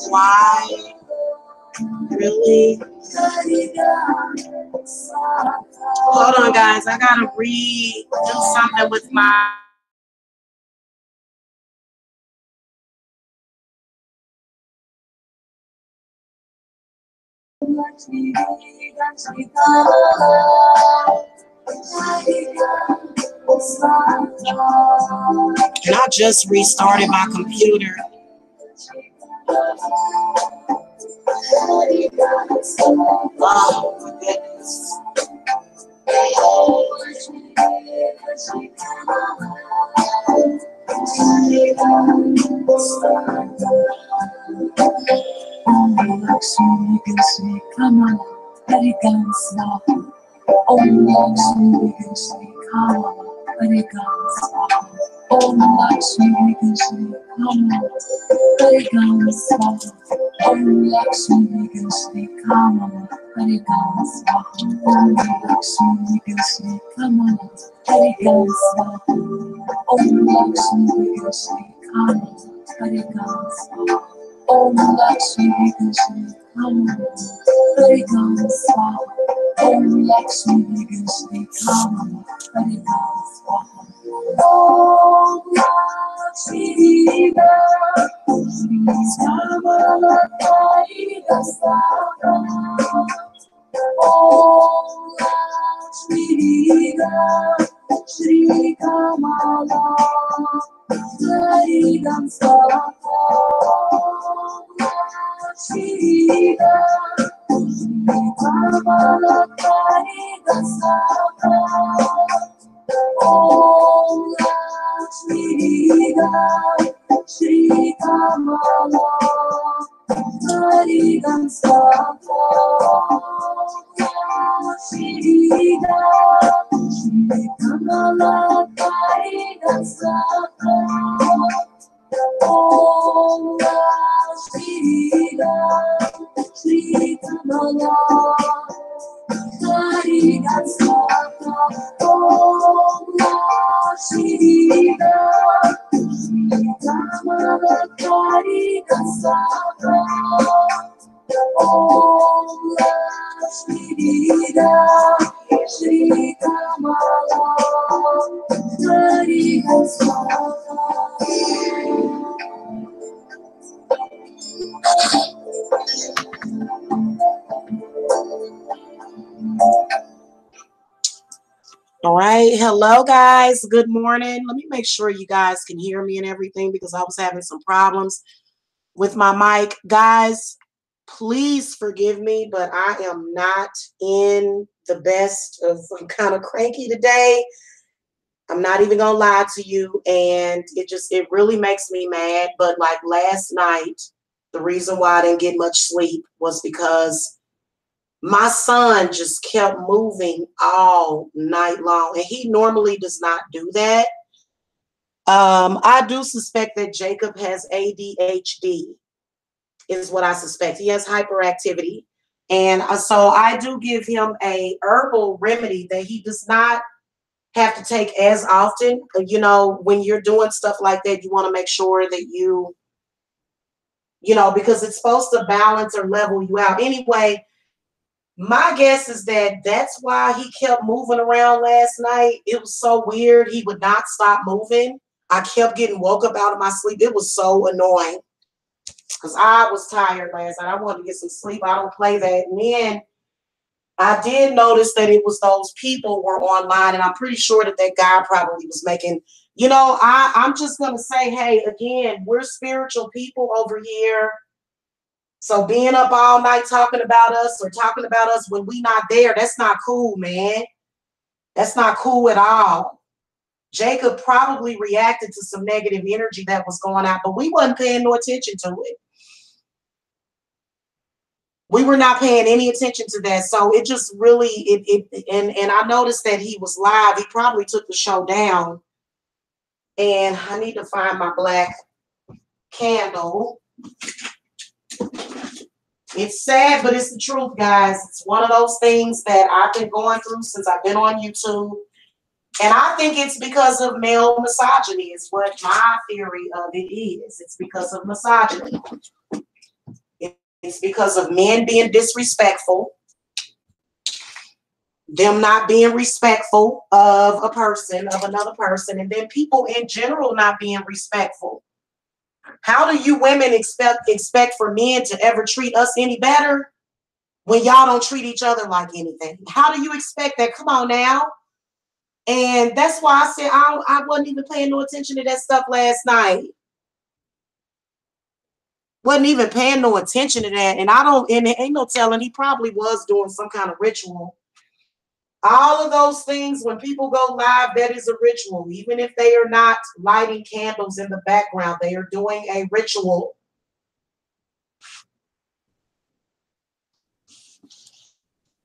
Why? Really? Hold on, guys. I gotta do something with my. And I just restarted my computer. Oh, my goodness. All right. Hello, guys. Good morning. Let me make sure you guys can hear me and everything because I was having some problems with my mic. Guys, please forgive me, but I am not in the best of, I'm kind of cranky today. I'm not even going to lie to you. And it really makes me mad. But like last night, the reason why I didn't get much sleep was because my son just kept moving all night long, and he normally does not do that. I do suspect that Jacob has ADHD. is what I suspect. He has hyperactivity. And so I do give him a herbal remedy that he does not have to take as often. You know, when you're doing stuff like that, you want to make sure that you know, because it's supposed to balance or level you out. Anyway, my guess is that that's why he kept moving around last night. It was so weird. He would not stop moving. I kept getting woke up out of my sleep. It was so annoying because I was tired last night. I wanted to get some sleep. I don't play that. And then I did notice that it was those people were online, and I'm pretty sure that that guy probably was making, you know, I'm just going to say, hey, again, we're spiritual people over here. So being up all night talking about us or talking about us when we not there, that's not cool, man. That's not cool at all. Jacob probably reacted to some negative energy that was going out, but we wasn't paying no attention to it. We were not paying any attention to that. So it just really, and I noticed that he was live. He probably took the show down. And I need to find my black candle. It's sad, but it's the truth, guys. It's one of those things that I've been going through since I've been on YouTube. And I think it's because of male misogyny is what my theory of it is. It's because of misogyny. It's because of men being disrespectful, them not being respectful of a person, of another person, and then people in general not being respectful. How do you women expect for men to ever treat us any better when y'all don't treat each other like anything? How do you expect that? Come on now. And that's why I said I wasn't even paying no attention to that stuff last night. Wasn't even paying no attention to that. And and ain't no telling, he probably was doing some kind of ritual. All of those things, when people go live, that is a ritual. Even if they are not lighting candles in the background, they are doing a ritual.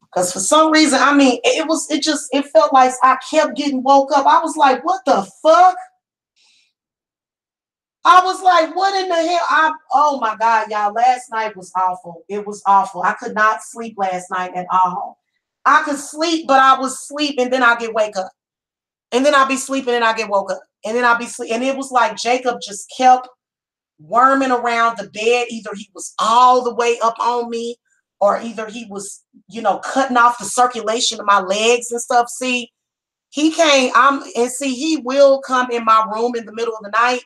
Because for some reason, I mean, it felt like I kept getting woke up. I was like, what the fuck? I was like, what in the hell? Oh my God, y'all, last night was awful. It was awful. I could not sleep last night at all. I could sleep, but I was asleep, and then I get wake up. And then I'll be sleeping and I get woke up. And then I'll be sleep. And it was like Jacob just kept worming around the bed. Either he was all the way up on me, or either he was, you know, cutting off the circulation of my legs and stuff. See, he came, he will come in my room in the middle of the night.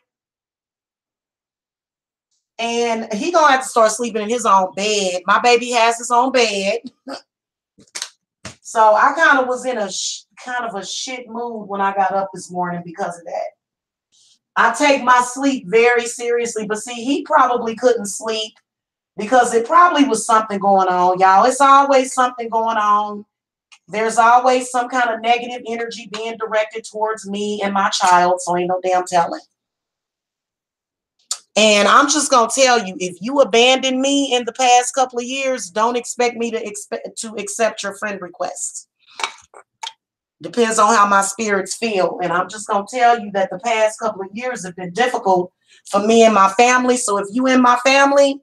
And he gonna have to start sleeping in his own bed. My baby has his own bed. So I kind of was in a kind of a shit mood when I got up this morning because of that. I take my sleep very seriously, but see, he probably couldn't sleep because it probably was something going on, y'all. It's always something going on. There's always some kind of negative energy being directed towards me and my child, so ain't no damn telling. And I'm just going to tell you, if you abandoned me in the past couple of years, don't expect me to accept your friend requests. Depends on how my spirits feel. And I'm just going to tell you that the past couple of years have been difficult for me and my family. So if you in my family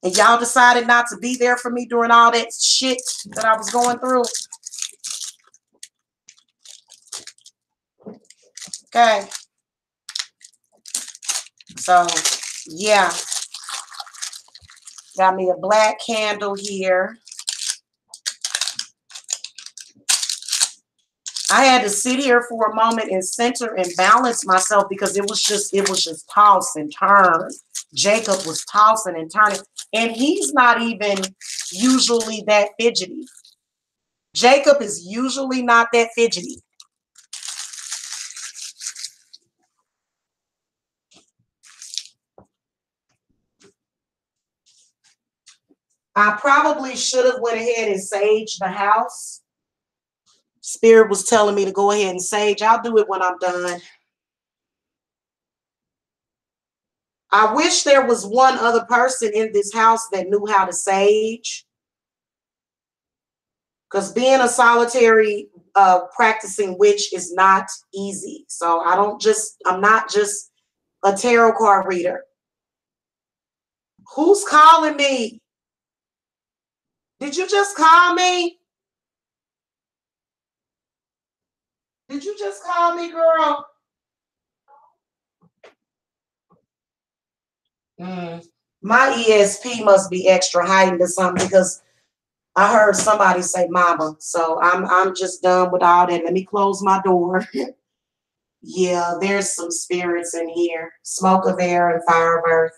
and y'all decided not to be there for me during all that shit that I was going through, okay. So, yeah. Got me a black candle here. I had to sit here for a moment and center and balance myself because it was just toss and turn. Jacob was tossing and turning, and he's not even usually that fidgety. Jacob is usually not that fidgety. I probably should have went ahead and saged the house. Spirit was telling me to go ahead and sage. I'll do it when I'm done. I wish there was one other person in this house that knew how to sage. Because being a solitary practicing witch is not easy. So I'm not just a tarot card reader. Who's calling me? Did you just call me? Did you just call me, girl? My ESP must be extra heightened or something because I heard somebody say mama. So I'm just done with all that. Let me close my door. Yeah, there's some spirits in here. Smoke of air and fire of earth.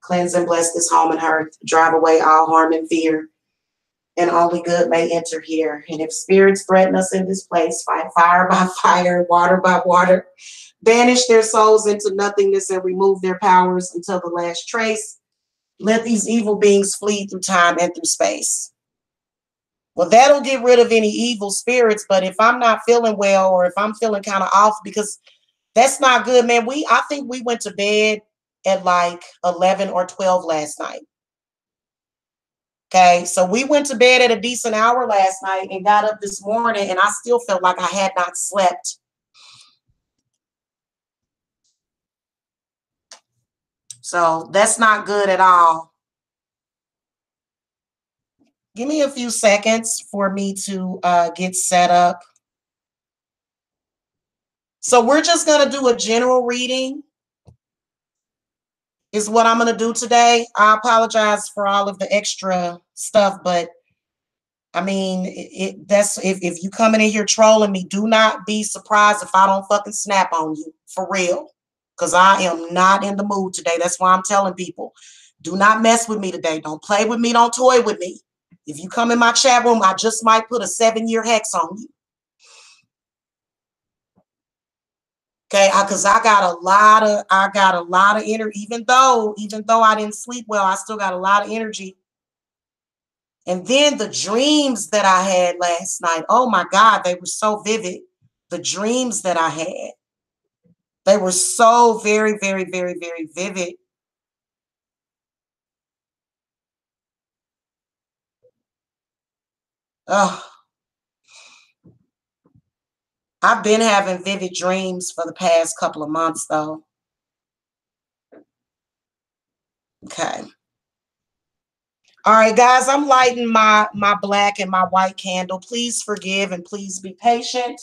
Cleanse and bless this home and earth. Drive away all harm and fear. And only good may enter here. And if spirits threaten us in this place, fight fire by fire, water by water, banish their souls into nothingness and remove their powers until the last trace. Let these evil beings flee through time and through space. Well, that'll get rid of any evil spirits. But if I'm not feeling well, or if I'm feeling kind of off, because that's not good, man. I think we went to bed at like 11 or 12 last night. Okay, so we went to bed at a decent hour last night and got up this morning, and I still felt like I had not slept. So that's not good at all. Give me a few seconds for me to get set up. So we're just going to do a general reading is what I'm going to do today. I apologize for all of the extra stuff, but I mean, that's if you coming in here trolling me, do not be surprised if I don't fucking snap on you, for real. Because I am not in the mood today. That's why I'm telling people, do not mess with me today. Don't play with me. Don't toy with me. If you come in my chat room, I just might put a 7-year hex on you. Okay, because I got a lot of energy. Even though I didn't sleep well, I still got a lot of energy. And then the dreams that I had last night, oh my God, they were so vivid. The dreams that I had, they were so very, very, very, very vivid. Oh, I've been having vivid dreams for the past couple of months, though. Okay. All right, guys, I'm lighting my black and my white candle. Please forgive and please be patient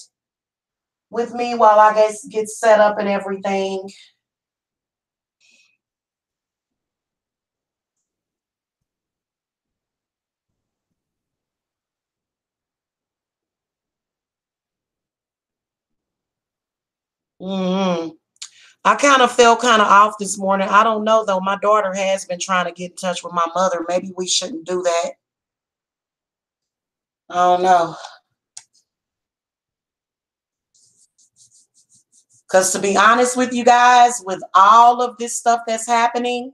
with me while I get set up and everything. I kind of felt kind of off this morning. I don't know, though. My daughter has been trying to get in touch with my mother. Maybe we shouldn't do that. I don't know. Because to be honest with you guys, with all of this stuff that's happening,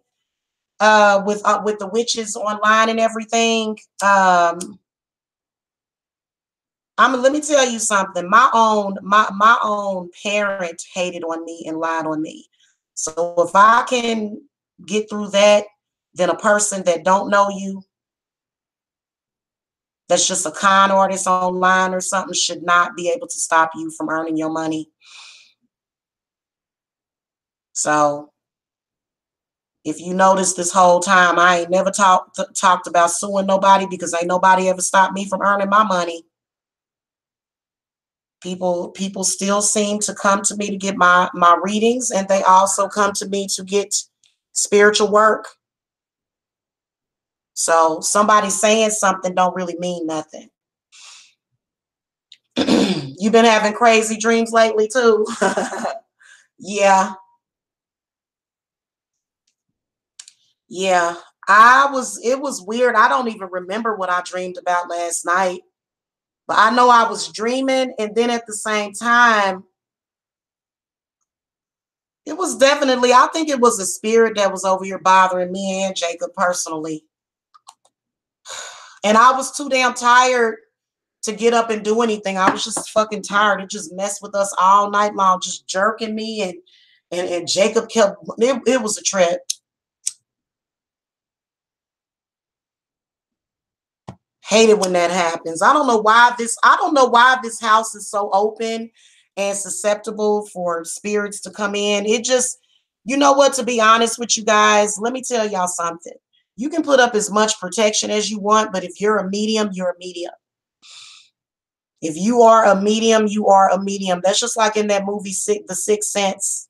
with the witches online and everything, let me tell you something. My own parent hated on me and lied on me. So if I can get through that, then a person that don't know you, that's just a con artist online or something, should not be able to stop you from earning your money. So if you notice this whole time, I ain't never talked about suing nobody, because ain't nobody ever stopped me from earning my money. People still seem to come to me to get my readings, and they also come to me to get spiritual work. So somebody saying something don't really mean nothing. You've been having crazy dreams lately too. Yeah. Yeah. It was weird. I don't even remember what I dreamed about last night. But I know I was dreaming, and then at the same time, it was definitely, I think it was a spirit that was over here bothering me and Jacob personally. And I was too damn tired to get up and do anything. I was just fucking tired. It just messed with us all night long, just jerking me, and Jacob kept, it was a trip. Hate it when that happens. I don't know why this house is so open and susceptible for spirits to come in. You know what? To be honest with you guys, let me tell y'all something. You can put up as much protection as you want, but if you're a medium, you're a medium. If you are a medium, you are a medium. That's just like in that movie, The Sixth Sense.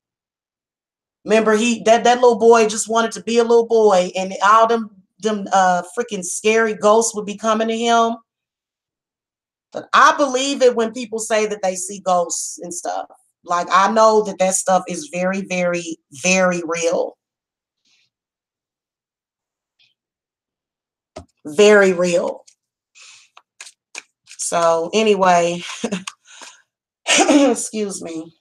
Remember, that little boy just wanted to be a little boy, and all them freaking scary ghosts would be coming to him. But I believe it when people say that they see ghosts and stuff. Like, I know that stuff is very, very, very real. Very real. So anyway, excuse me.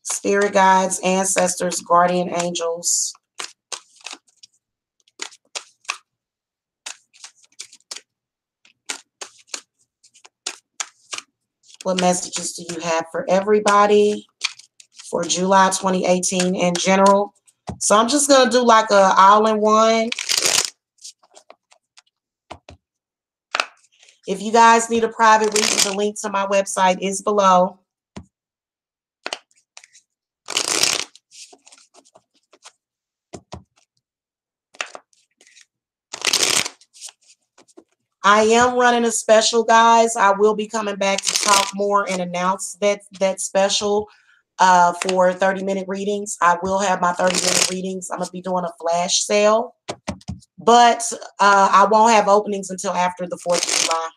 Spirit guides, ancestors, guardian angels. What messages do you have for everybody for July 2018 in general? So I'm just going to do like a all-in-one. If you guys need a private reading, the link to my website is below. I am running a special, guys. I will be coming back to talk more and announce that special for 30-minute readings. I will have my 30-minute readings. I'm going to be doing a flash sale, but I won't have openings until after the 4th of July.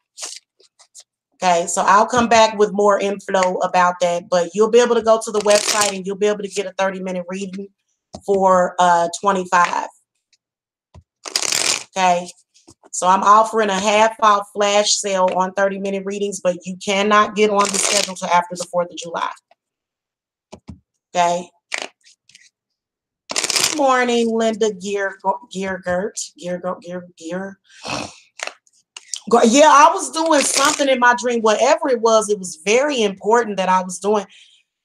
Okay, so I'll come back with more info about that, but you'll be able to go to the website and you'll be able to get a 30-minute reading for $25. Okay. So I'm offering a half-off flash sale on 30-minute readings, but you cannot get on the schedule till after the 4th of July. Okay. Good morning, Linda Geargert. Yeah, I was doing something in my dream. Whatever it was very important that I was doing.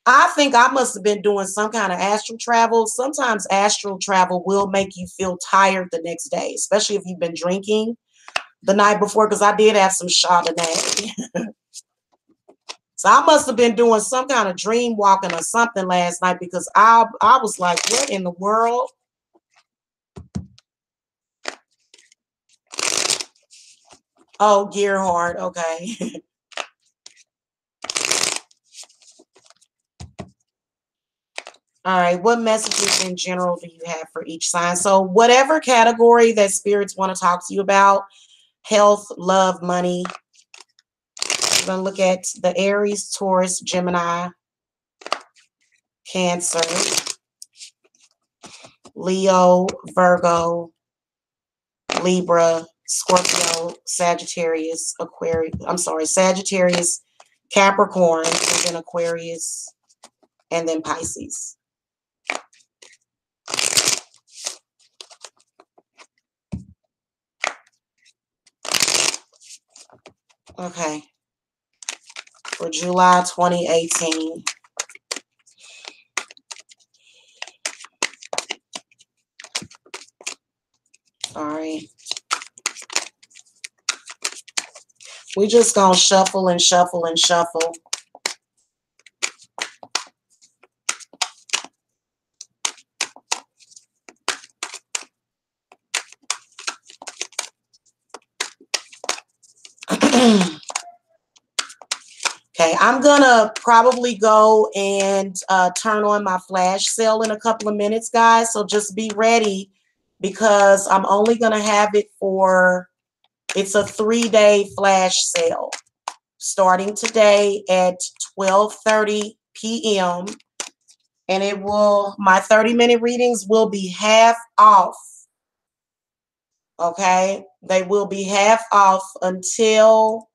I think I must have been doing some kind of astral travel. Sometimes astral travel will make you feel tired the next day, especially if you've been drinking the night before, because I did have some Chardonnay. So I must have been doing some kind of dream walking or something last night, because I was like, what in the world? Oh, Gearhard. Okay. All right. What messages in general do you have for each sign? So whatever category that spirits want to talk to you about, health, love, money. We're going to look at the Aries, Taurus, Gemini, Cancer, Leo, Virgo, Libra, Scorpio, Sagittarius, Sagittarius, Capricorn, and then Aquarius, and then Pisces. Okay. For July 2018. All right. We just gonna shuffle and shuffle and shuffle. Okay, I'm gonna probably go and turn on my flash sale in a couple of minutes, guys. So just be ready, because I'm only gonna have it for, it's a 3-day flash sale starting today at 12:30 p.m. And my 30-minute readings will be half off. Okay, they will be half off until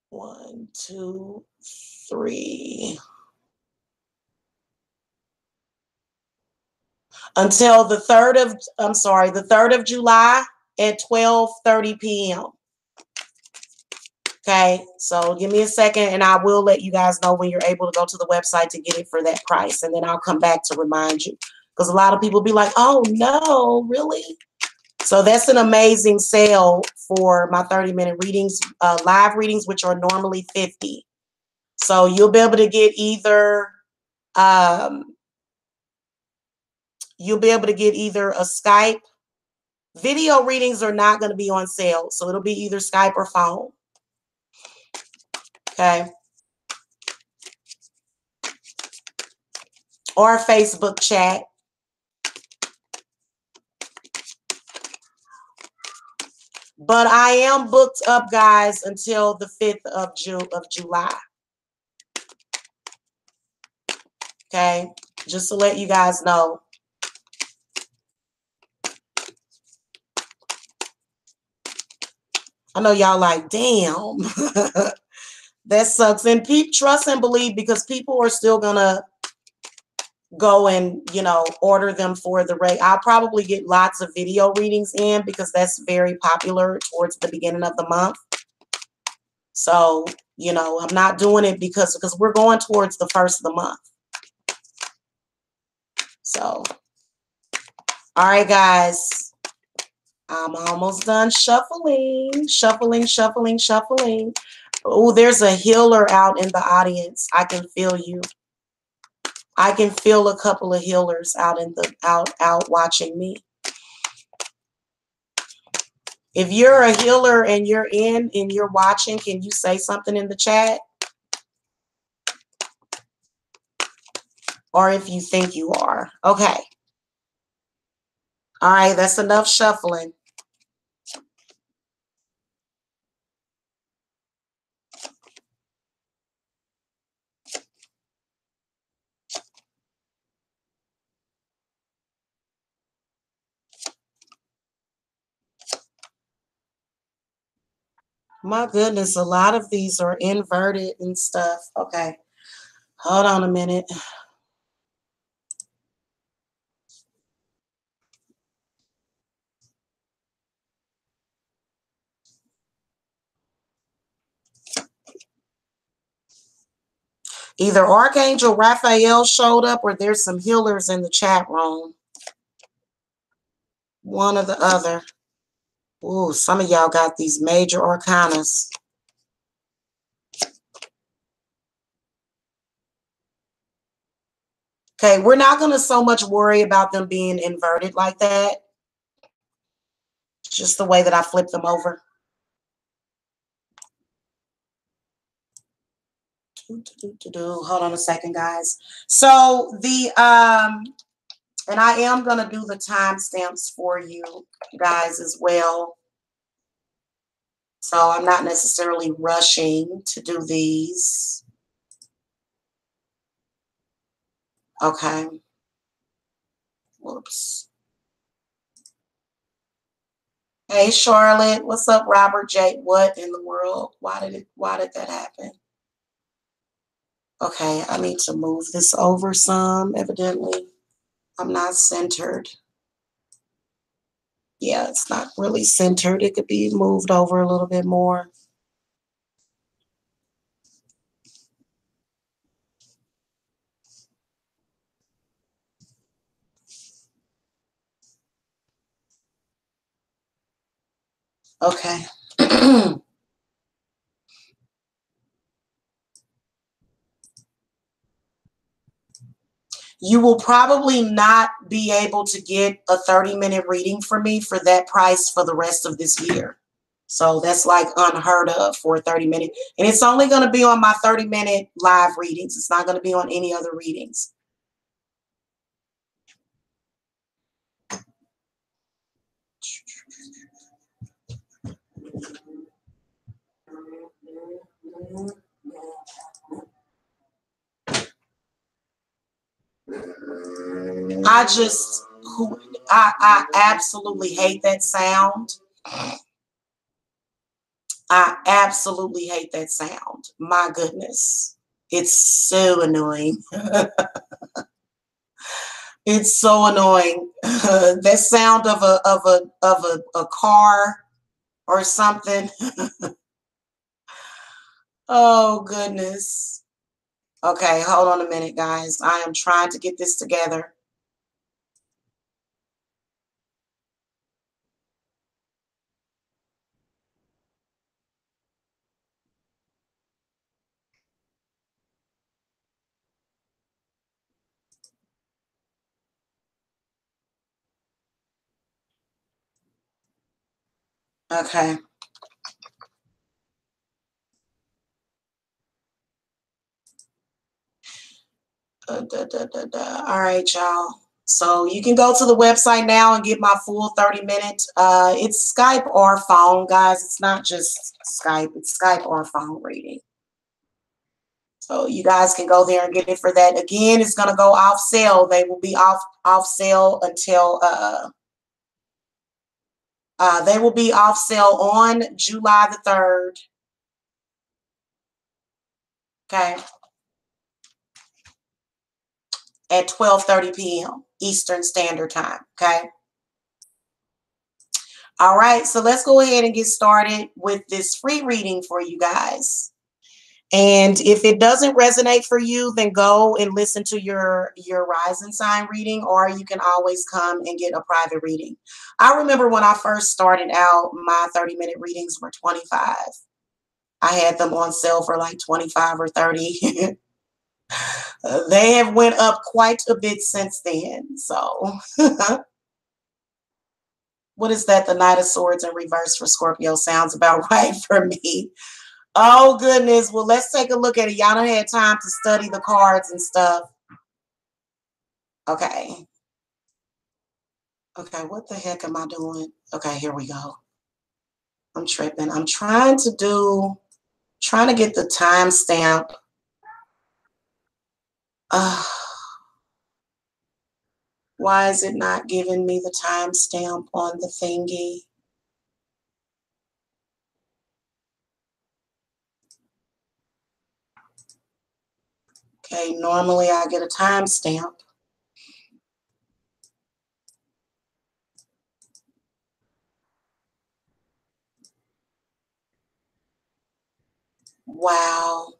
1, 2, 3. Until the 3rd of July at 12:30 p.m. Okay, so give me a second and I will let you guys know when you're able to go to the website to get it for that price. And then I'll come back to remind you, because a lot of people be like, oh no, really? So that's an amazing sale for my 30-minute readings, live readings, which are normally $50. So you'll be able to get either a Skype. Video readings are not going to be on sale, so it'll be either Skype or phone. Okay. Or a Facebook chat. But I am booked up, guys, until the 5th of July. Okay, just to let you guys know. I know y'all like, damn, that sucks. And trust and believe, because people are still gonna go and, you know, order them for the rate. I'll probably get lots of video readings in because that's very popular towards the beginning of the month. So, you know, I'm not doing it because we're going towards the first of the month. So, all right, guys. I'm almost done shuffling. Oh, there's a healer out in the audience. I can feel you. I can feel a couple of healers out in the out watching me. If you're a healer and you're in and you're watching, can you say something in the chat? Or if you think you are. Okay. All right, that's enough shuffling. My goodness, a lot of these are inverted and stuff. Okay. Hold on a minute. Either Archangel Raphael showed up or there's some healers in the chat room. One or the other. Ooh, some of y'all got these major arcanas. Okay, we're not going to so much worry about them being inverted like that. It's just the way that I flip them over. Hold on a second, guys. So the and I am going to do the timestamps for you guys as well. So I'm not necessarily rushing to do these. Okay. Whoops. Hey Charlotte, what's up, Robert J? What in the world? Why did that happen? Okay, I need to move this over some, evidently. I'm not centered. Yeah, it's not really centered. It could be moved over a little bit more. Okay. You will probably not be able to get a 30-minute reading from me for that price for the rest of this year. So that's like unheard of for a 30-minute. And it's only going to be on my 30-minute live readings. It's not going to be on any other readings. I absolutely hate that sound. I absolutely hate that sound. My goodness. It's so annoying. It's so annoying. That sound of a car or something. Oh goodness. Okay, hold on a minute, guys. I am trying to get this together. Okay. All right, y'all. So you can go to the website now and get my full 30-minute. It's Skype or phone, guys. It's not just Skype. It's Skype or phone reading. So you guys can go there and get it for that. Again, it's going to go off sale. They will be off sale until they will be off sale on July the 3rd. Okay. At 12:30 p.m. Eastern Standard Time. Okay. All right, so let's go ahead and get started with this free reading for you guys. And if it doesn't resonate for you, then go and listen to your rising sign reading, or you can always come and get a private reading. I remember when I first started out, my 30-minute readings were $25. I had them on sale for like 25 or 30. They have went up quite a bit since then. So what is that? The Knight of Swords in reverse for Scorpio sounds about right for me. Oh, goodness. Well, let's take a look at it. Y'all don't have time to study the cards and stuff. Okay. Okay, what the heck am I doing? Okay, here we go. I'm tripping. I'm trying to get the timestamp. Why is it not giving me the timestamp on the thingy? Okay, normally I get a timestamp. Wow.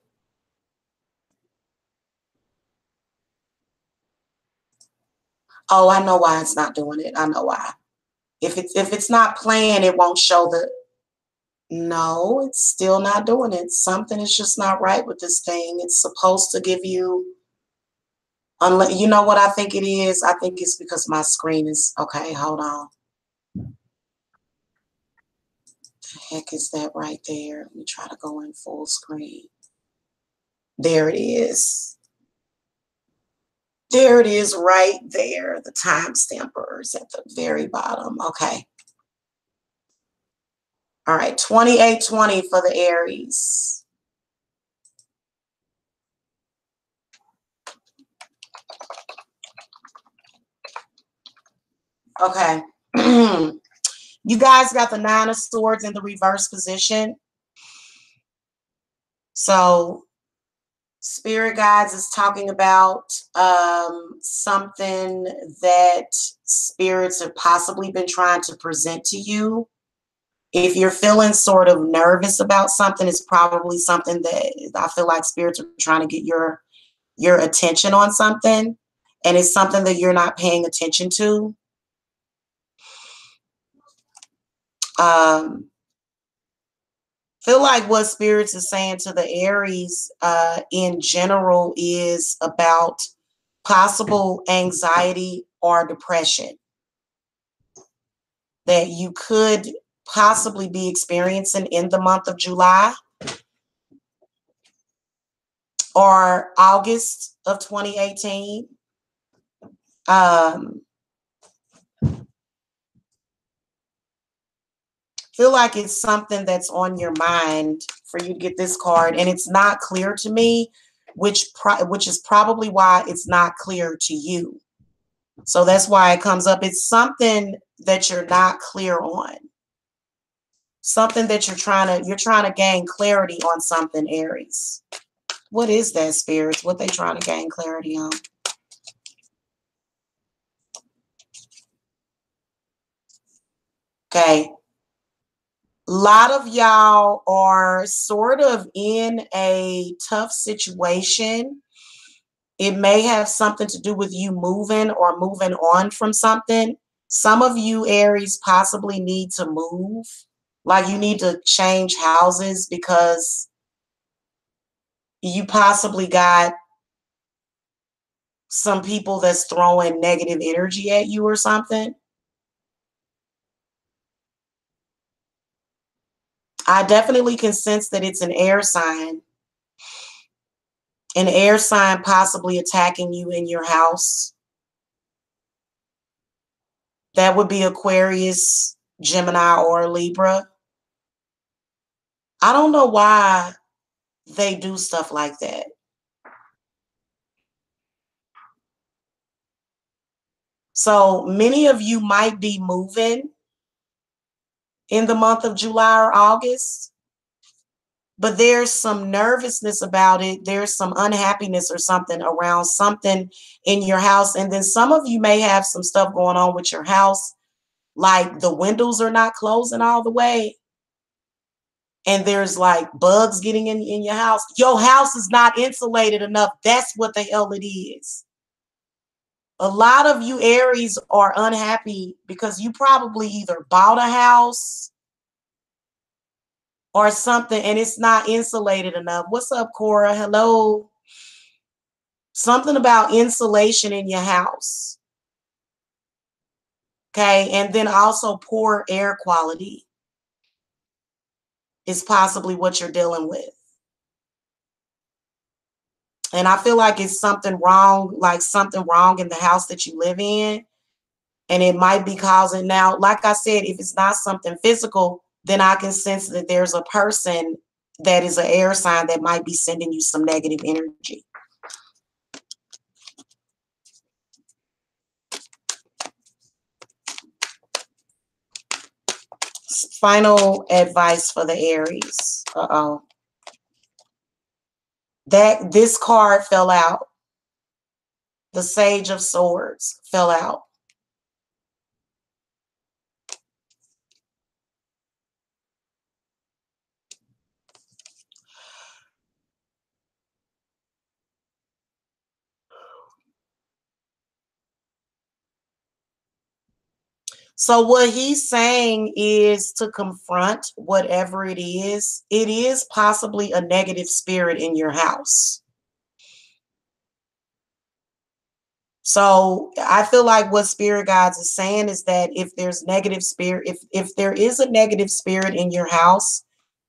Oh, I know why it's not doing it. I know why. If it's not playing, it won't show the. No, it's still not doing it. Something is just not right with this thing. It's supposed to give you, unless, you know what I think it is? I think it's because my screen is, okay, hold on. The heck is that right there? Let me try to go in full screen. There it is. There it is right there. The timestamper is at the very bottom. Okay. All right, 2820 for the Aries. Okay. You guys got the Nine of Swords in the reverse position. So Spirit Guides is talking about something that spirits have possibly been trying to present to you. If you're feeling sort of nervous about something, it's probably something that I feel like spirits are trying to get your attention on something, and it's something that you're not paying attention to. Feel like what spirits is saying to the Aries in general is about possible anxiety or depression that you could possibly be experiencing in the month of July or August of 2018. Feel like it's something that's on your mind for you to get this card, and it's not clear to me, which is probably why it's not clear to you. So that's why it comes up. It's something that you're not clear on. Something that you're trying to gain clarity on something, Aries. What is that, spirits? What they trying to gain clarity on? Okay. A lot of y'all are sort of in a tough situation. It may have something to do with you moving or moving on from something. Some of you, Aries, possibly need to move. Like you need to change houses because you possibly got some people that's throwing negative energy at you or something. I definitely can sense that it's an air sign. An air sign possibly attacking you in your house. That would be Aquarius, Gemini, or Libra. I don't know why they do stuff like that. So many of you might be moving in the month of July or August, but there's some nervousness about it. There's some unhappiness or something around something in your house. And then some of you may have some stuff going on with your house, like the windows are not closing all the way. And there's like bugs getting in your house. Your house is not insulated enough. That's what the hell it is. A lot of you Aries are unhappy because you probably either bought a house or something and it's not insulated enough. What's up, Cora? Hello. Something about insulation in your house. Okay. And then also poor air quality is possibly what you're dealing with. And I feel like it's something wrong, like something wrong in the house that you live in. And it might be causing, now, like I said, if it's not something physical, then I can sense that there's a person that is an air sign that might be sending you some negative energy. Final advice for the Aries. Uh-oh. This card fell out. The Sage of Swords fell out. So what he's saying is to confront whatever it is. It is possibly a negative spirit in your house. So I feel like what Spirit Guides is saying is that if there's negative spirit, if there is a negative spirit in your house,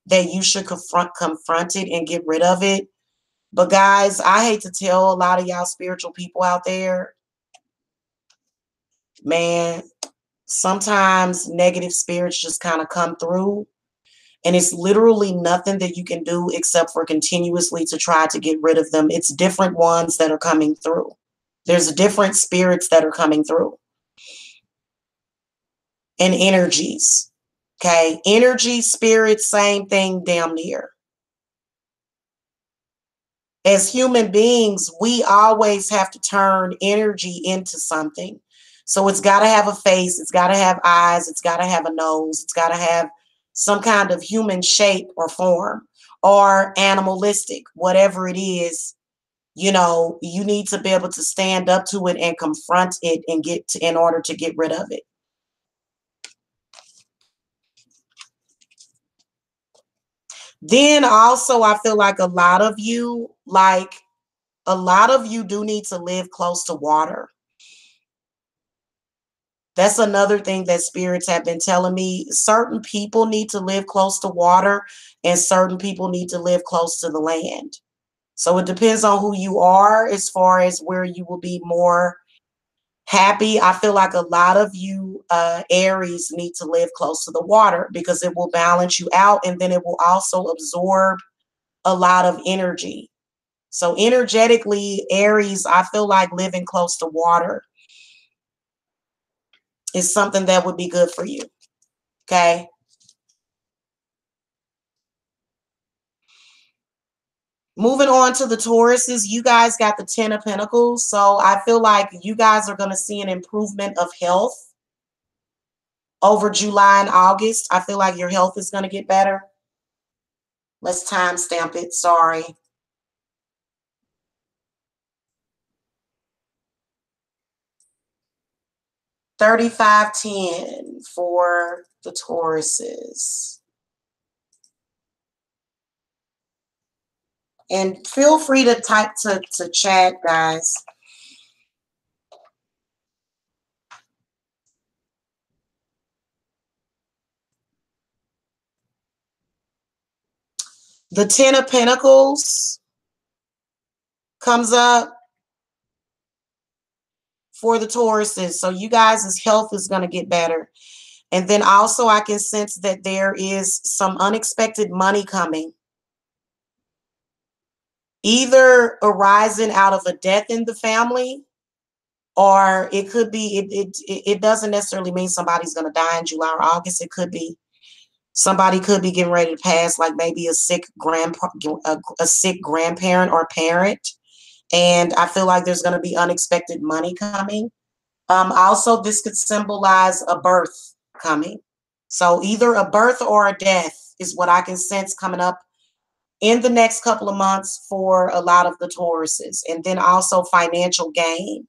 that you should confront it and get rid of it. But guys, I hate to tell a lot of y'all spiritual people out there, man, sometimes negative spirits just kind of come through. And it's literally nothing that you can do except for continuously to try to get rid of them. It's different ones that are coming through. There's different spirits that are coming through. And energies. Okay. Energy, spirit, same thing, damn near. As human beings, we always have to turn energy into something. So it's got to have a face, it's got to have eyes, it's got to have a nose, it's got to have some kind of human shape or form or animalistic, whatever it is. You know, you need to be able to stand up to it and confront it and in order to get rid of it. Then also, I feel like a lot of you do need to live close to water. That's another thing that spirits have been telling me. Certain people need to live close to water and certain people need to live close to the land. So it depends on who you are as far as where you will be more happy. I feel like a lot of you Aries need to live close to the water because it will balance you out and then it will also absorb a lot of energy. So energetically, Aries, I feel like living close to water is something that would be good for you. Okay. Moving on to the Tauruses, you guys got the 10 of Pentacles. So I feel like you guys are going to see an improvement of health over July and August. I feel like your health is going to get better. Let's timestamp it. Sorry. $35.10 for the Tauruses. And feel free to type to chat, guys. The Ten of Pentacles comes up for the Tauruses. So you guys' health is going to get better. And then also I can sense that there is some unexpected money coming. Either arising out of a death in the family, or it could be, it doesn't necessarily mean somebody's going to die in July or August. It could be somebody could be getting ready to pass, like maybe a sick grandparent or parent. And I feel like there's going to be unexpected money coming. Also, this could symbolize a birth coming. So either a birth or a death is what I can sense coming up in the next couple of months for a lot of the Tauruses. And then also financial gain.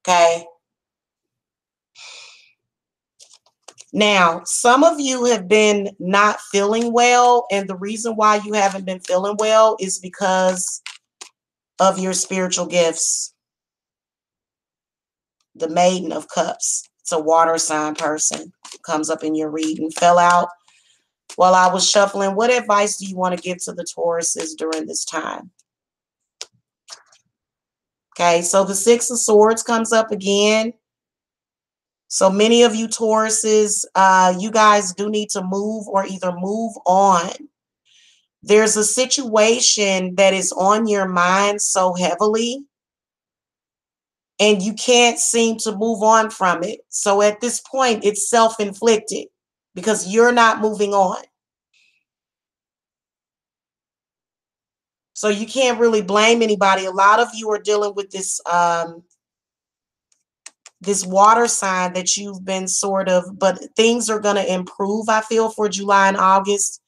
Okay. Now, some of you have been not feeling well, and the reason why you haven't been feeling well is because of your spiritual gifts. The Maiden of Cups. It's a water sign person. Comes up in your reading. Fell out while I was shuffling. What advice do you want to give to the Tauruses during this time? Okay, so the Six of Swords comes up again. So many of you Tauruses, you guys do need to move or either move on. There's a situation that is on your mind so heavily, and you can't seem to move on from it. So at this point, it's self-inflicted because you're not moving on. So you can't really blame anybody. A lot of you are dealing with this this water sign that you've been sort of, but things are going to improve, I feel, for July and August.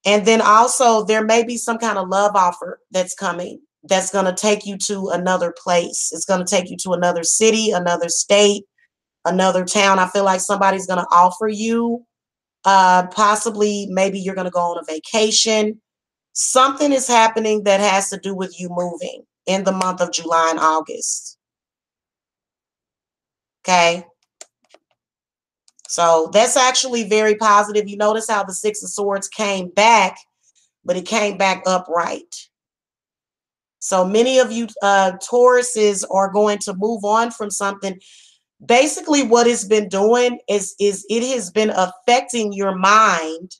And then also there may be some kind of love offer that's coming that's going to take you to another place. It's going to take you to another city, another state, another town. I feel like somebody's going to offer you, possibly maybe you're going to go on a vacation. Something is happening that has to do with you moving in the month of July and August. Okay. So that's actually very positive. You notice how the Six of Swords came back, but it came back upright. So many of you Tauruses are going to move on from something. Basically, what it's been doing is it has been affecting your mind.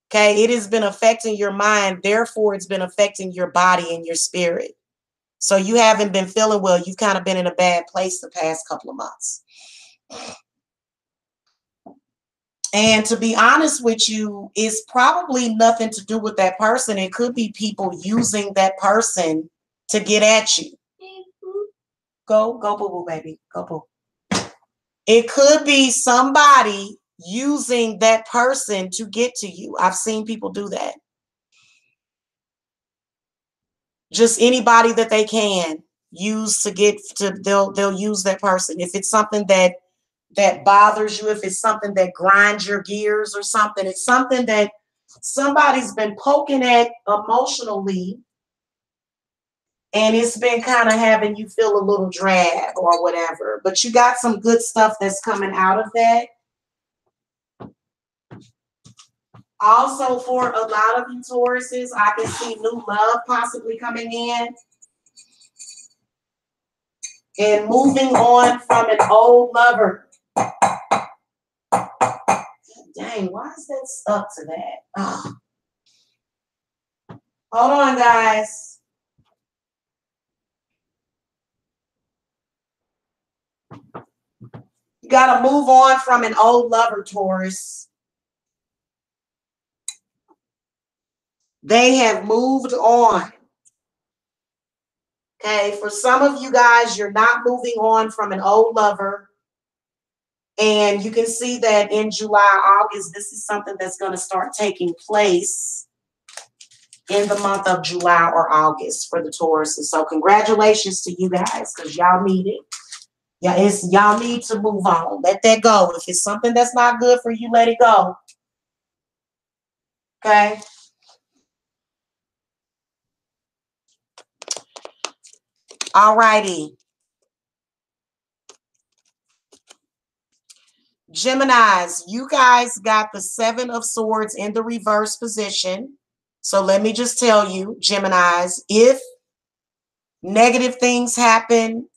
Okay, it has been affecting your mind. Therefore, it's been affecting your body and your spirit. So you haven't been feeling well. You've kind of been in a bad place the past couple of months. And to be honest with you, it's probably nothing to do with that person. It could be people using that person to get at you. Go, boo, boo, baby. Go, boo. It could be somebody using that person to get to you. I've seen people do that. Just anybody that they can use to get to, they'll use that person. If it's something that bothers you, if it's something that grinds your gears or something, it's something that somebody's been poking at emotionally, and it's been kind of having you feel a little drab or whatever. But you got some good stuff that's coming out of that. Also, for a lot of you Tauruses, I can see new love possibly coming in and moving on from an old lover. Dang, why is that stuck to that? Oh. Hold on, guys. You got to move on from an old lover, Taurus. They have moved on. Okay, for some of you guys, you're not moving on from an old lover. And you can see that in July, August, this is something that's going to start taking place in the month of July or August for the Tauruses. So congratulations to you guys, because y'all need it. Yeah, y'all need to move on. Let that go. If it's something that's not good for you, let it go. Okay. All righty. Geminis, you guys got the Seven of Swords in the reverse position. So let me just tell you, Geminis, if negative things happen,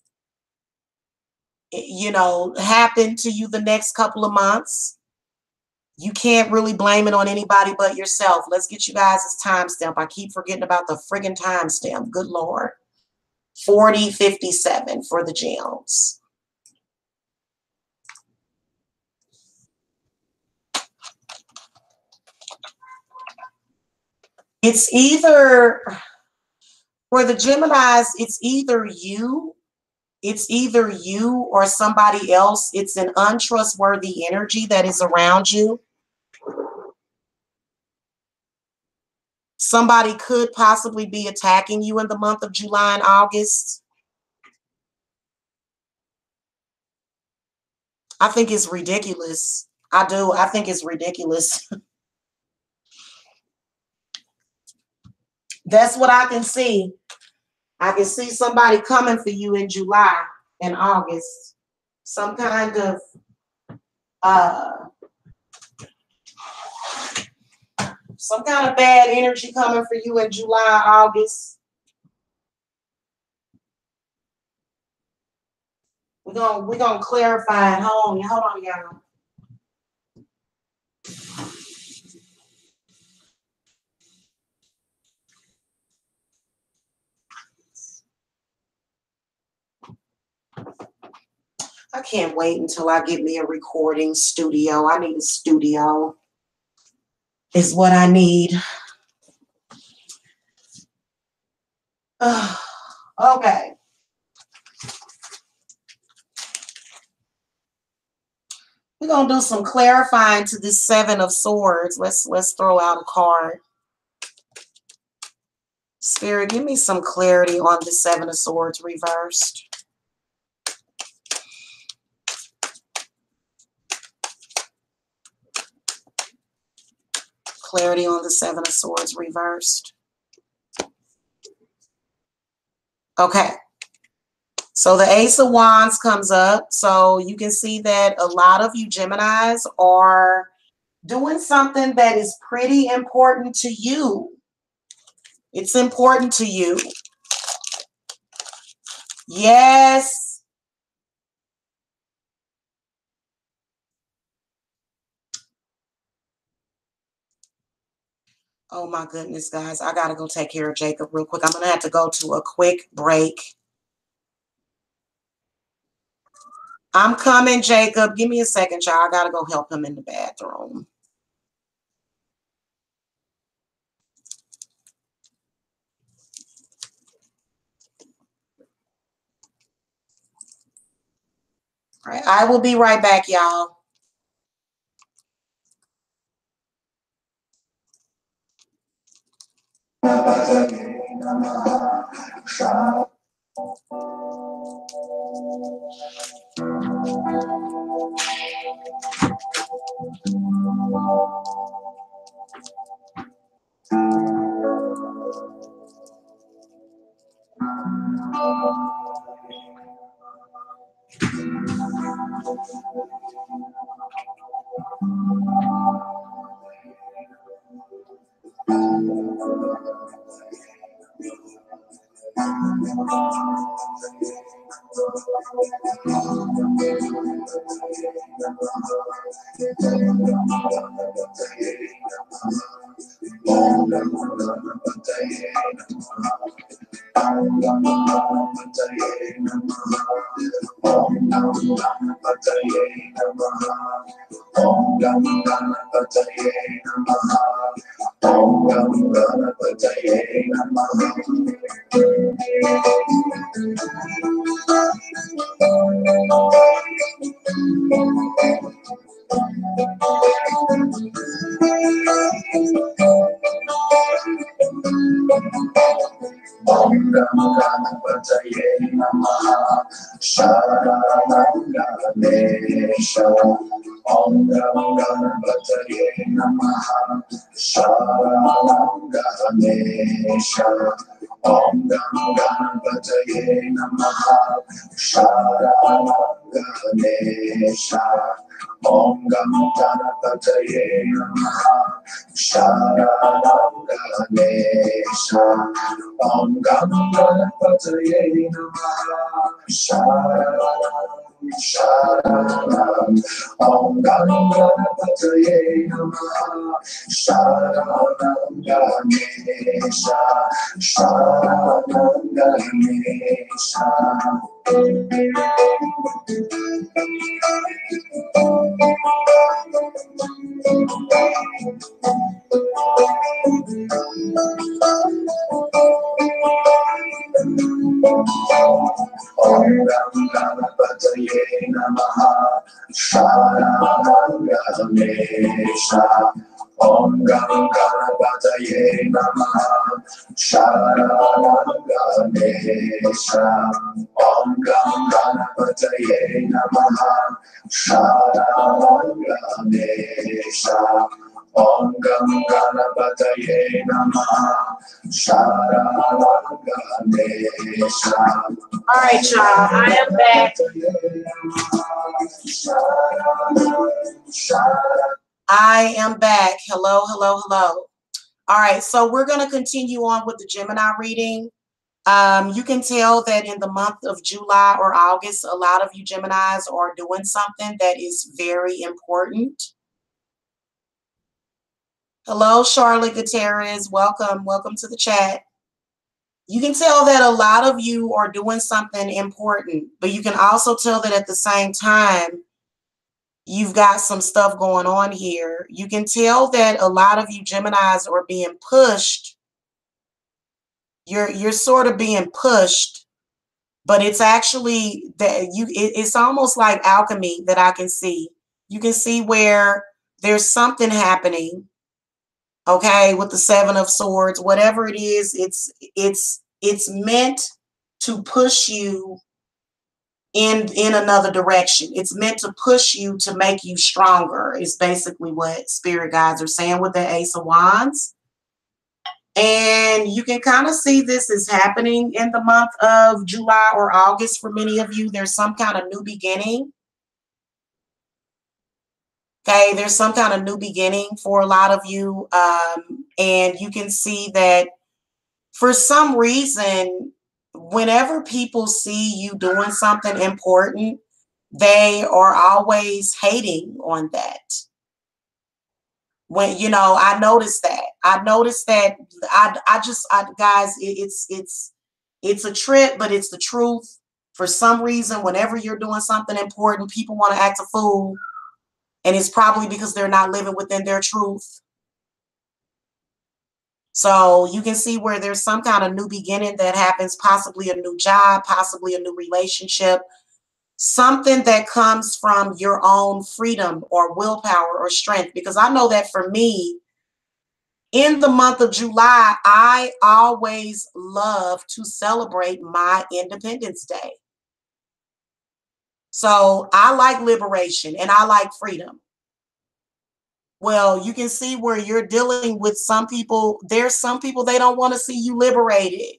happen to you the next couple of months, you can't really blame it on anybody but yourself. Let's get you guys this timestamp. I keep forgetting about the friggin' timestamp. Good Lord. 4057 for the gems. It's either, for the Geminis, it's either you or somebody else. It's an untrustworthy energy that is around you. Somebody could possibly be attacking you in the month of July and August. I think it's ridiculous. I do. I think it's ridiculous. That's what I can see. I can see somebody coming for you in July and August. Some kind of bad energy coming for you in July, August. We're gonna clarify it. Hold on, y'all. I can't wait until I get me a recording studio. I need a studio. Is what I need. Okay. We're gonna do some clarifying to this Seven of Swords. Let's throw out a card. Spirit, give me some clarity on the Seven of Swords reversed. Clarity on the Seven of Swords reversed. Okay. So the Ace of Wands comes up. So you can see that a lot of you Geminis are doing something that is pretty important to you. It's important to you. Yes. Oh my goodness, guys. I got to go take care of Jacob real quick. I'm going to have to go to a quick break. I'm coming, Jacob. Give me a second, y'all. I got to go help him in the bathroom. All right. I will be right back, y'all. Om Gam Ganapataye Namaha Sharanam Ganesha. Om Gam Ganapataye Namaha Sharanam. Om Gam Ganapataye Namaha Sharanam Ganesha. Sharanam Ganesha. Om Gam Ganapataye Namaha Sharanam Ganesha. Om Gam Ganapataye Namaha Sharanam Ganesha. Om Gam Ganapataye Namaha Sharanam Ganesha. Om Gam Ganapataye Namaha Sharanam Ganesha. All right, y'all. I am back. I am back. Hello, hello, hello. All right, so we're going to continue on with the Gemini reading. You can tell that in the month of July or August, a lot of you Geminis are doing something that is very important. Hello, Charlotte Gutierrez. Welcome. Welcome to the chat. You can tell that a lot of you are doing something important, but you can also tell that at the same time, you've got some stuff going on here. You can tell that a lot of you Geminis are being pushed. You're sort of being pushed, but it's actually that it's almost like alchemy that I can see. You can see where there's something happening, okay, with the Seven of Swords, whatever it is, it's meant to push you in another direction. It's meant to push you to make you stronger, is basically what spirit guides are saying with the Ace of Wands. And you can kind of see this is happening in the month of July or August for many of you. There's some kind of new beginning. Okay, there's some kind of new beginning for a lot of you. And you can see that for some reason, whenever people see you doing something important, they are always hating on that. When, you know, I noticed that. Guys, it's a trip, but it's the truth. For some reason, whenever you're doing something important, people want to act a fool. And it's probably because they're not living within their truth. So you can see where there's some kind of new beginning that happens, possibly a new job, possibly a new relationship, something that comes from your own freedom or willpower or strength. Because I know that for me, in the month of July, I always love to celebrate my Independence Day. So I like liberation and I like freedom. Well, you can see where you're dealing with some people. There's some people, they don't want to see you liberated.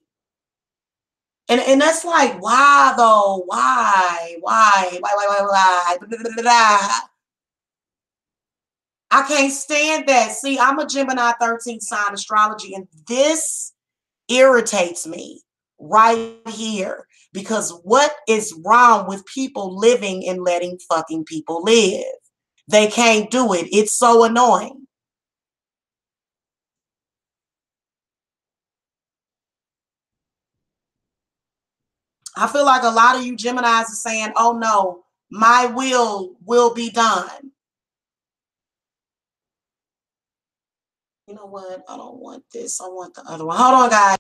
And that's like, why though? Why? I can't stand that. See, I'm a Gemini 13th sign astrology, and this irritates me right here, because what is wrong with people living and letting fucking people live? They can't do it. It's so annoying. I feel like a lot of you Geminis are saying, oh no, my will be done. You know what? I don't want this. I want the other one. Hold on, guys.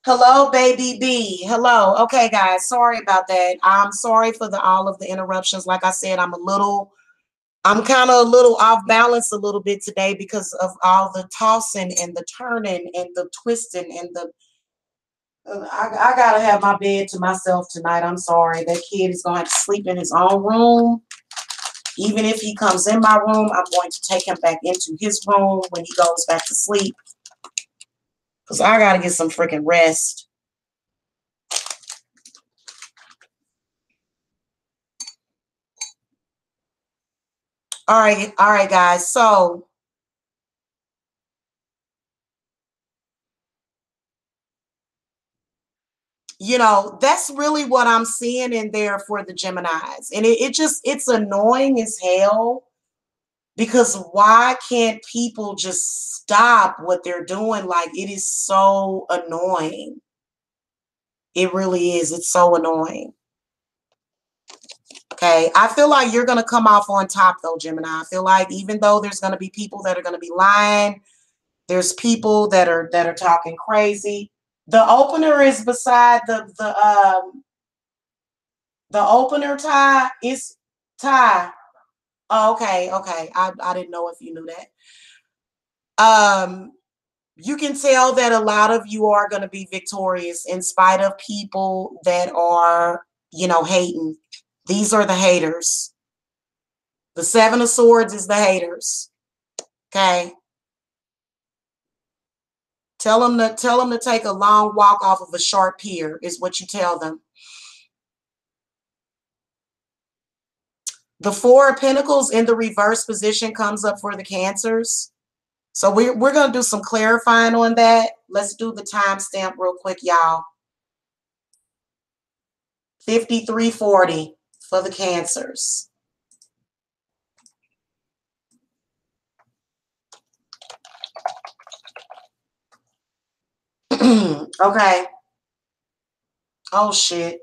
Hello, baby B. Hello. Okay, guys. Sorry about that. I'm sorry for all of the interruptions. Like I said, I'm kind of a little off balance a little bit today because of all the tossing and the turning and the twisting and the. I gotta have my bed to myself tonight. I'm sorry. That kid is gonna have to sleep in his own room. Even if he comes in my room, I'm going to take him back into his room when he goes back to sleep. Because I gotta get some freaking rest. All right, guys. So, that's really what I'm seeing in there for the Geminis. And it's annoying as hell because why can't people just stop what they're doing? Like, it is so annoying. It really is. It's so annoying. Okay. I feel like you're going to come off on top though, Gemini. I feel like even though there's going to be people that are going to be lying, there's people that are talking crazy. The opener is beside the opener tie is tie. Oh, okay. I didn't know if you knew that. You can tell that a lot of you are going to be victorious in spite of people that are, hating. These are the haters. The Seven of Swords is the haters. Okay. Tell them to take a long walk off of a sharp pier is what you tell them. The Four of Pentacles in the reverse position comes up for the Cancers. So we're going to do some clarifying on that. Let's do the timestamp real quick, y'all. 5340 for the Cancers. Okay. Oh, shit.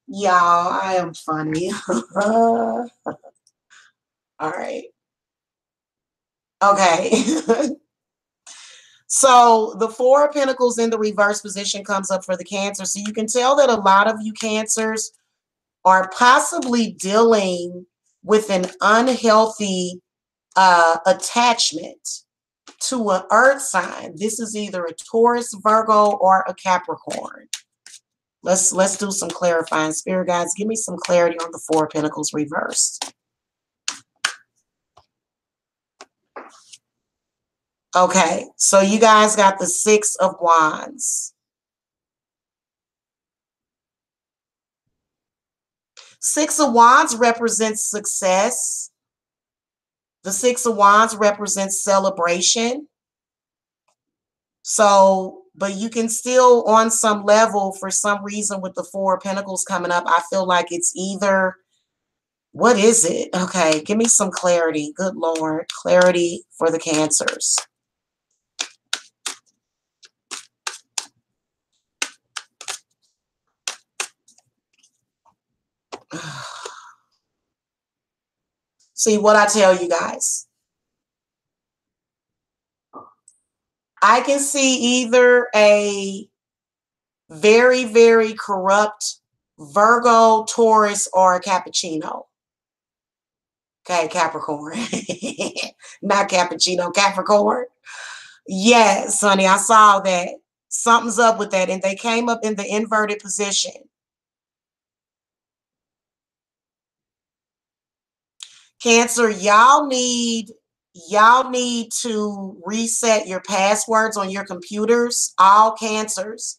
Y'all, I am funny. All right. Okay. So the Four of Pentacles in the reverse position comes up for the Cancer. So you can tell that a lot of you Cancers are possibly dealing with an unhealthy attachment to an earth sign. This is either a Taurus, Virgo, or a Capricorn. Let's do some clarifying. Spirit guides, give me some clarity on the Four of Pentacles reversed. Okay, so you guys got the Six of Wands. Six of Wands represents success. The Six of Wands represents celebration. So, but you can still, on some level, for some reason, with the Four of Pentacles coming up, I feel like it's either, what is it? Okay, give me some clarity. Good Lord. Clarity for the Cancers. See what I tell you guys. I can see either a very, very corrupt Virgo, Taurus, or a Cappuccino. Okay, Capricorn. Not Cappuccino, Capricorn. Yes, honey, I saw that. Something's up with that. And they came up in the inverted position. Cancer, y'all need to reset your passwords on your computers. All Cancers.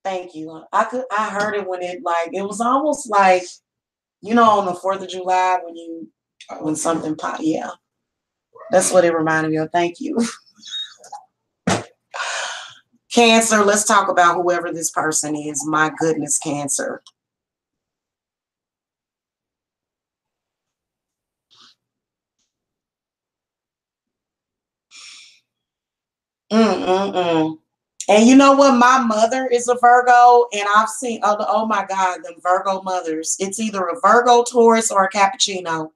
Thank you. I heard it when it was almost like, on the 4th of July when something popped. Yeah. That's what it reminded me of. Thank you. Cancer, let's talk about whoever this person is. My goodness, Cancer. And you know what? My mother is a Virgo, and I've seen, oh my God, them Virgo mothers. It's either a Virgo, Taurus, or a Cappuccino.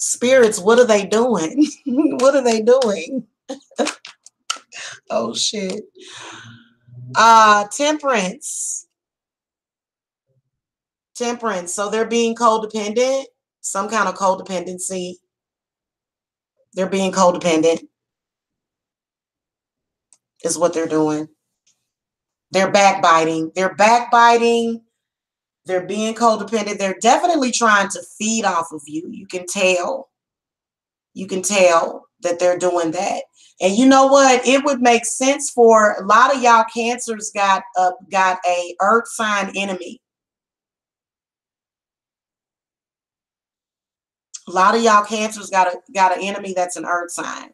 Spirits, what are they doing? What are they doing? Oh shit. Temperance. Temperance. So they're being codependent, some kind of codependency. They're being codependent is what they're doing. They're backbiting. They're backbiting. They're being codependent. They're definitely trying to feed off of you. You can tell. You can tell that they're doing that. And you know what? It would make sense for a lot of y'all Cancers got a earth sign enemy. A lot of y'all Cancers got an enemy that's an earth sign.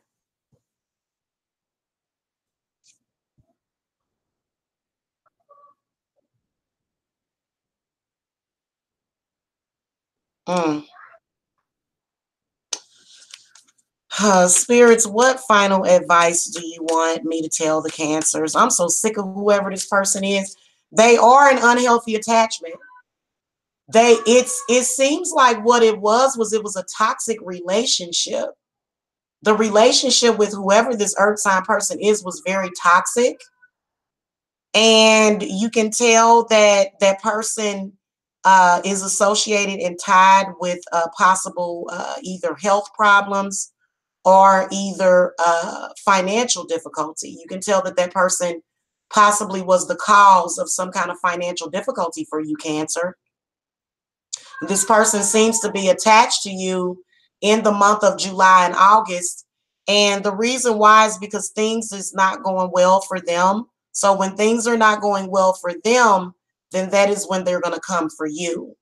Spirits, what final advice do you want me to tell the Cancers? I'm so sick of whoever this person is. They are an unhealthy attachment. It seems like what it was a toxic relationship. The relationship with whoever this earth sign person is was very toxic. And you can tell that that person is associated and tied with possible either health problems or either financial difficulty. You can tell that that person possibly was the cause of some kind of financial difficulty for you, Cancer. This person seems to be attached to you in the month of July and August. And the reason why is because things is not going well for them. So when things are not going well for them, then that is when they're going to come for you.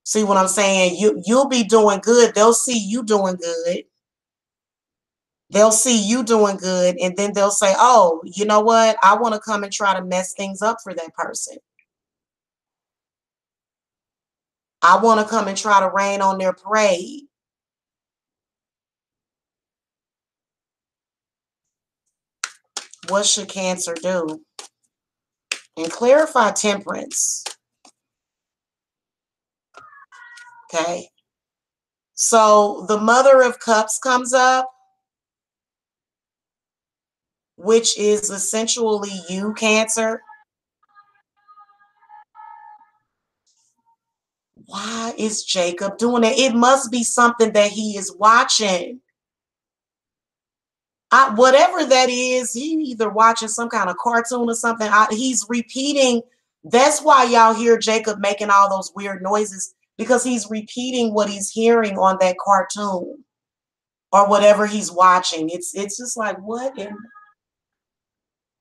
See what I'm saying? You'll be doing good. They'll see you doing good. They'll see you doing good. And then they'll say, oh, you know what? I want to come and try to mess things up for that person. I want to come and try to rain on their parade. What should Cancer do? And clarify temperance. Okay. So the Mother of Cups comes up, which is essentially you, Cancer. Why is Jacob doing that? It must be something that he is watching. Whatever that is, he either watching some kind of cartoon or something. He's repeating. That's why y'all hear Jacob making all those weird noises, because he's repeating what he's hearing on that cartoon or whatever he's watching. It's just like, what?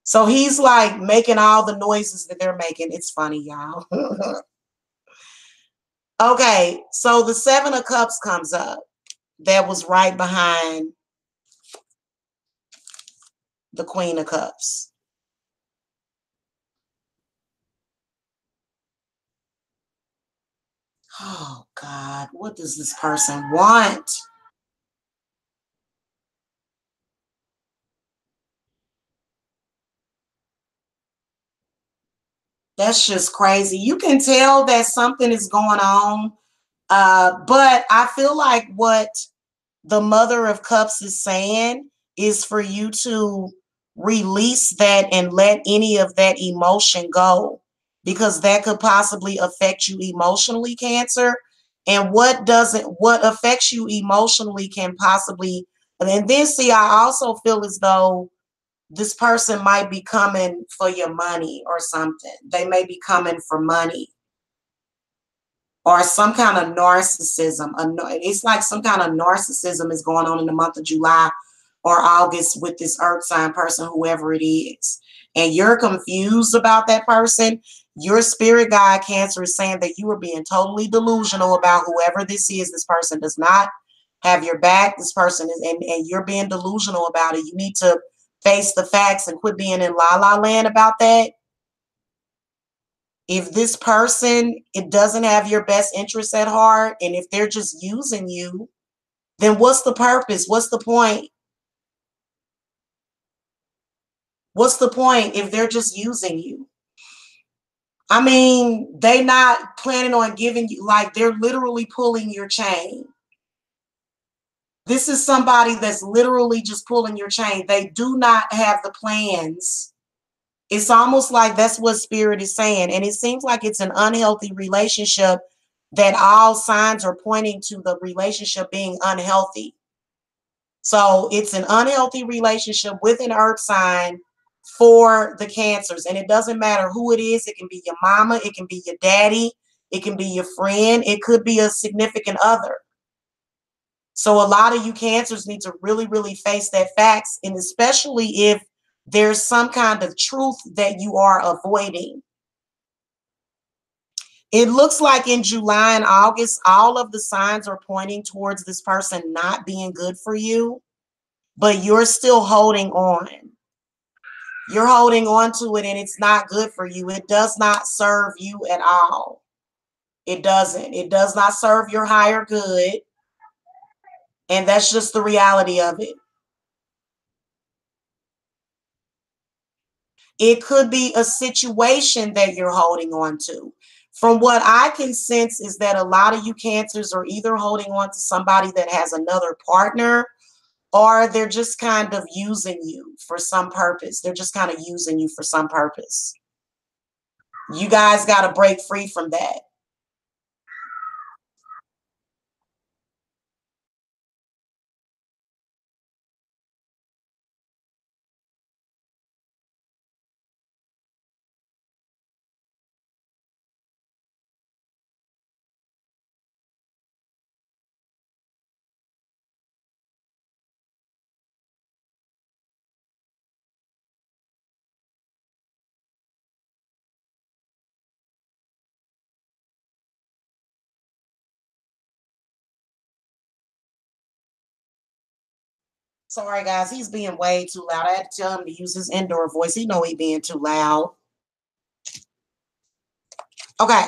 So he's like making all the noises that they're making. It's funny, y'all. Okay, so the Seven of Cups comes up. That was right behind the Queen of Cups. Oh, God, what does this person want? That's just crazy. You can tell that something is going on. But I feel like what the Mother of Cups is saying is for you to release that and let any of that emotion go, because that could possibly affect you emotionally, Cancer. And what affects you emotionally can possibly, and then see, I also feel as though this person might be coming for your money or something. They may be coming for money or some kind of narcissism. It's like some kind of narcissism is going on in the month of July or August with this earth sign person, whoever it is. And you're confused about that person. Your spirit guide, Cancer, is saying that you are being totally delusional about whoever this is. This person does not have your back. This person is, and you're being delusional about it. You need to face the facts and quit being in la la land about that. If this person, it doesn't have your best interests at heart, and if they're just using you, then what's the purpose? What's the point? What's the point if they're just using you? I mean, they not planning on giving you, like they're literally pulling your chain. This is somebody that's literally just pulling your chain. They do not have the plans. It's almost like that's what spirit is saying. And it seems like it's an unhealthy relationship that all signs are pointing to the relationship being unhealthy. So it's an unhealthy relationship with an earth sign for the Cancers. And it doesn't matter who it is. It can be your mama. It can be your daddy. It can be your friend. It could be a significant other. So a lot of you Cancers need to really, really face that facts. And especially if there's some kind of truth that you are avoiding. It looks like in July and August, all of the signs are pointing towards this person not being good for you, but you're still holding on. You're holding on to it and it's not good for you. It does not serve you at all. It doesn't. It does not serve your higher good. And that's just the reality of it. It could be a situation that you're holding on to. From what I can sense is that a lot of you Cancers are either holding on to somebody that has another partner, or they're just kind of using you for some purpose. They're just kind of using you for some purpose. You guys got to break free from that. Sorry, guys. He's being way too loud. I had to tell him to use his indoor voice. He know he being too loud. Okay.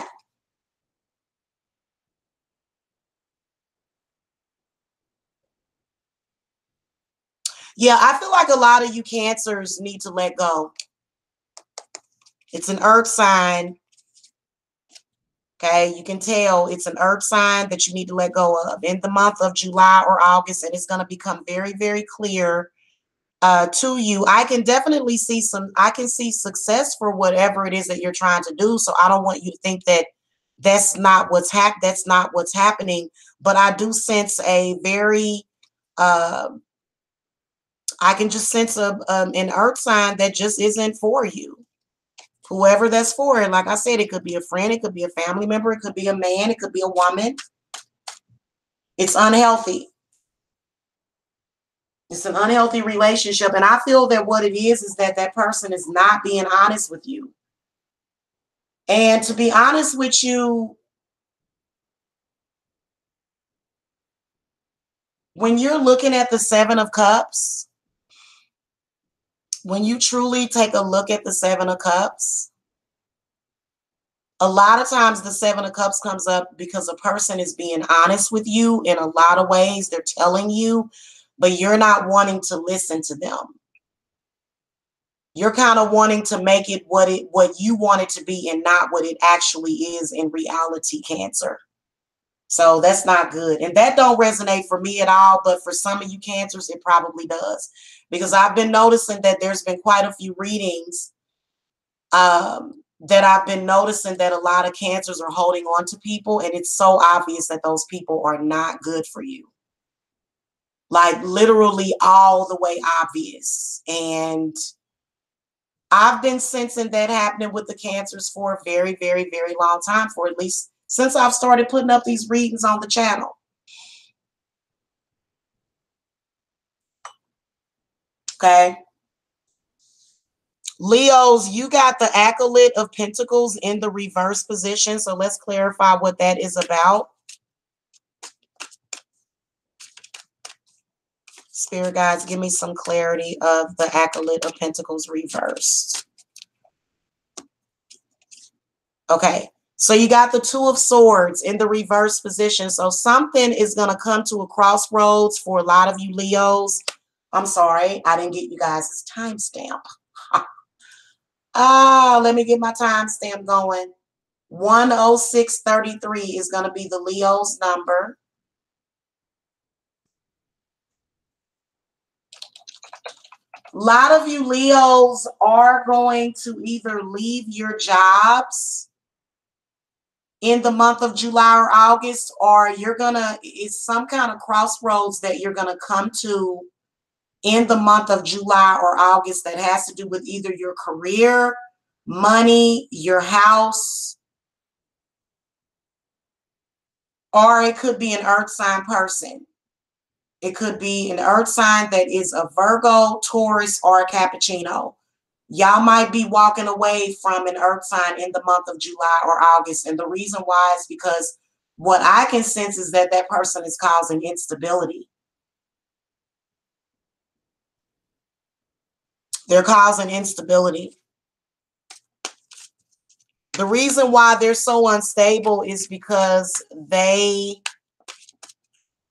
Yeah, I feel like a lot of you Cancers need to let go. It's an earth sign. Okay, you can tell it's an earth sign that you need to let go of in the month of July or August, and it's going to become very, very clear to you. I can definitely see I can see success for whatever it is that you're trying to do. So I don't want you to think that that's not what's happening. But I do sense a very, I can just sense an earth sign that just isn't for you. Whoever that's for. And like I said, it could be a friend, it could be a family member, it could be a man, it could be a woman. It's unhealthy. It's an unhealthy relationship. And I feel that what it is that that person is not being honest with you. And to be honest with you, when you're looking at the Seven of Cups, when you truly take a look at the Seven of Cups, a lot of times the Seven of Cups comes up because a person is being honest with you in a lot of ways. They're telling you, but you're not wanting to listen to them. You're kind of wanting to make it what you want it to be and not what it actually is in reality, Cancer. So that's not good. And that don't resonate for me at all, but for some of you Cancers, it probably does. Because I've been noticing that there's been quite a few readings that I've been noticing that a lot of Cancers are holding on to people, and it's so obvious that those people are not good for you. Like literally all the way obvious. And I've been sensing that happening with the Cancers for a very, very, very long time, for at least since I've started putting up these readings on the channel. Okay. Leos, you got the Acolyte of Pentacles in the reverse position. So let's clarify what that is about. Spirit guides, give me some clarity of the Acolyte of Pentacles reversed. Okay. So you got the Two of Swords in the reverse position. So something is going to come to a crossroads for a lot of you Leos. I'm sorry, I didn't get you guys' timestamp. Let me get my timestamp going. 10633 is going to be the Leo's number. A lot of you Leos are going to either leave your jobs in the month of July or August, or it's some kind of crossroads that you're gonna come to in the month of July or August that has to do with either your career, money, your house, or it could be an earth sign person. It could be an earth sign that is a Virgo, Taurus, or a Capuchino. Y'all might be walking away from an earth sign in the month of July or August. And the reason why is because what I can sense is that that person is causing instability. They're causing instability. The reason why they're so unstable is because they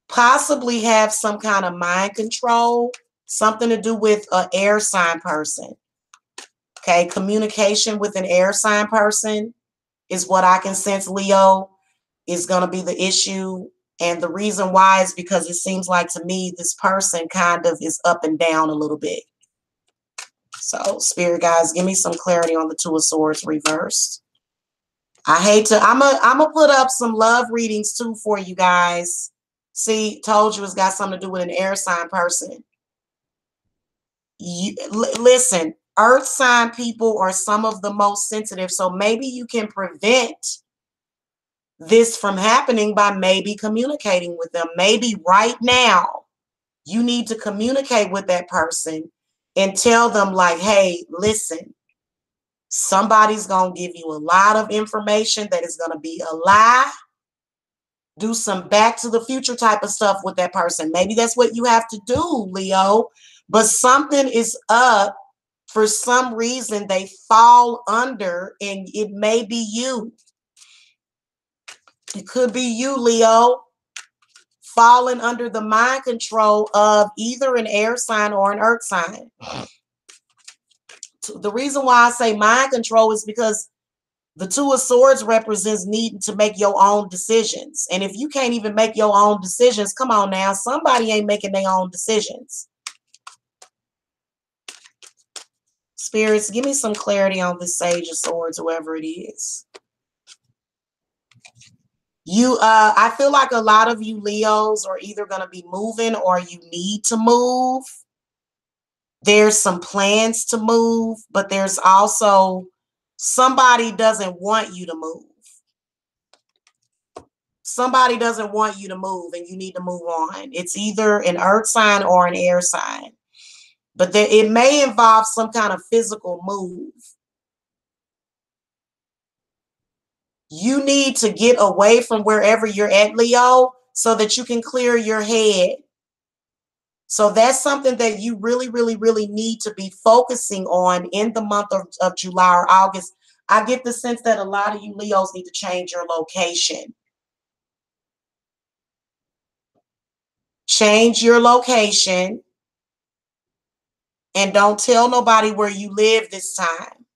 possibly have some kind of mind control, something to do with an air sign person. Okay, communication with an air sign person is what I can sense, Leo, is going to be the issue. And the reason why is because it seems like to me this person kind of is up and down a little bit. So, Spirit guys, give me some clarity on the Two of Swords reversed. I hate to, I'm gonna put up some love readings too for you guys. See, told you it's got something to do with an air sign person. Listen, earth sign people are some of the most sensitive. So maybe you can prevent this from happening by maybe communicating with them. Maybe right now you need to communicate with that person and tell them like, hey, listen, somebody's going to give you a lot of information that is going to be a lie. Do some back to the future type of stuff with that person. Maybe that's what you have to do, Leo. But something is up. For some reason, they fall under, and it may be you. It could be you, Leo, falling under the mind control of either an air sign or an earth sign. The reason why I say mind control is because the Two of Swords represents needing to make your own decisions. And if you can't even make your own decisions, come on now, somebody ain't making their own decisions. Spirits, give me some clarity on this Sage of Swords, whoever it is. I feel like a lot of you Leos are either going to be moving or you need to move. There's some plans to move, but there's also somebody doesn't want you to move. Somebody doesn't want you to move and you need to move on. It's either an earth sign or an air sign. But it may involve some kind of physical move. You need to get away from wherever you're at, Leo, so that you can clear your head. So that's something that you really, really, really need to be focusing on in the month of July or August. I get the sense that a lot of you Leos need to change your location. Change your location and don't tell nobody where you live this time.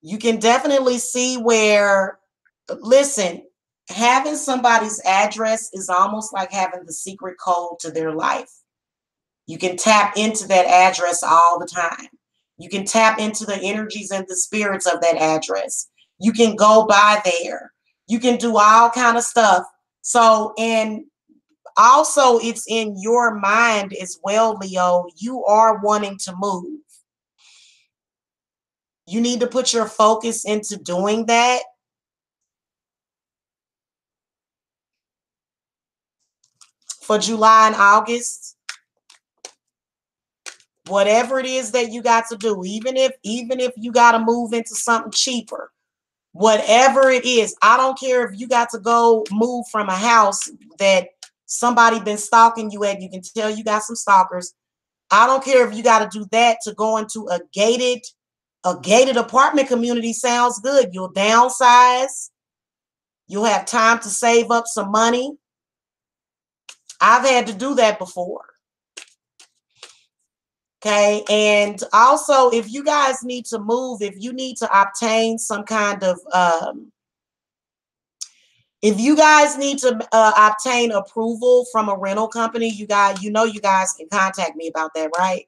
You can definitely see where, listen, having somebody's address is almost like having the secret code to their life. You can tap into that address all the time. You can tap into the energies and the spirits of that address. You can go by there. You can do all kind of stuff. So, and also it's in your mind as well, Leo. You are wanting to move. You need to put your focus into doing that. For July and August, whatever it is that you got to do, even if you got to move into something cheaper, whatever it is, I don't care if you got to go move from a house that somebody been stalking you at. You can tell you got some stalkers. I don't care if you got to do that to go into a gated apartment community. Sounds good. You'll downsize. You'll have time to save up some money. I've had to do that before. Okay. And also, if you guys need to move, if you need to obtain some kind of, if you guys need to obtain approval from a rental company, you guys can contact me about that, right?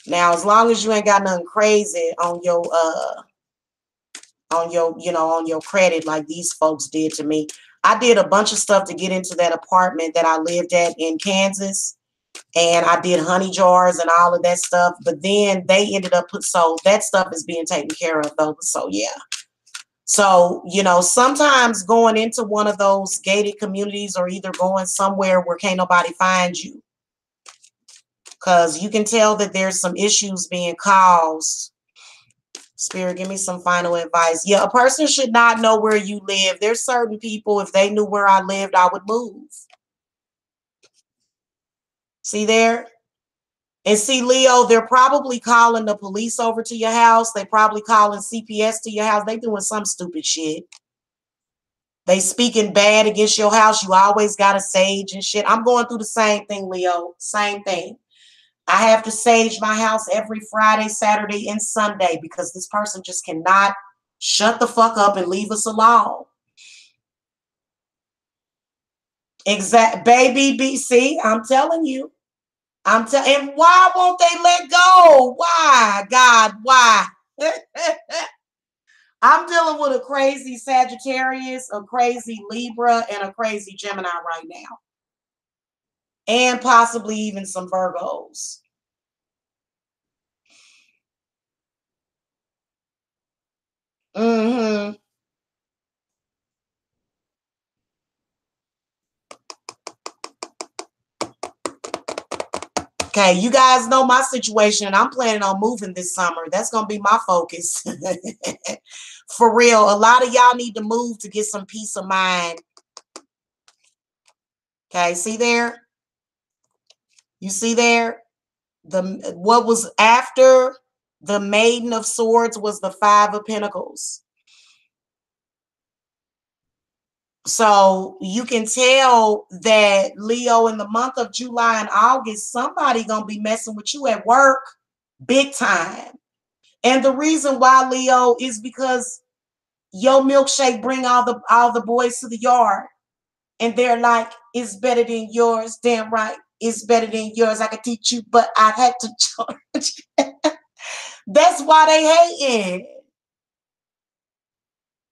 Now, as long as you ain't got nothing crazy on your on your credit like these folks did to me. I did a bunch of stuff to get into that apartment that I lived at in Kansas, and I did honey jars and all of that stuff, but then they ended up so that stuff is being taken care of though. So yeah. So, sometimes going into one of those gated communities or either going somewhere where can't nobody find you, because you can tell that there's some issues being caused. Spirit, give me some final advice. Yeah, a person should not know where you live. There's certain people, if they knew where I lived, I would move. See there? And see, Leo, they're probably calling the police over to your house. They probably calling CPS to your house. They doing some stupid shit. They speaking bad against your house. You always got to sage and shit. I'm going through the same thing, Leo. Same thing. I have to sage my house every Friday, Saturday, and Sunday because this person just cannot shut the fuck up and leave us alone. Exact, baby, BC. I'm telling you. And why won't they let go? Why, God? Why? I'm dealing with a crazy Sagittarius, a crazy Libra, and a crazy Gemini right now, and possibly even some Virgos. Mm-hmm. Okay, you guys know my situation, and I'm planning on moving this summer. That's gonna be my focus. For real, a lot of y'all need to move to get some peace of mind. Okay, see there? You see there? What was after the Maiden of Swords was the Five of Pentacles. So you can tell that, Leo, in the month of July and August, somebody gonna be messing with you at work big time. And the reason why, Leo, is because your milkshake bring all the boys to the yard, and they're like, it's better than yours. Damn right, it's better than yours. I could teach you, but I had to charge. That's why they hating.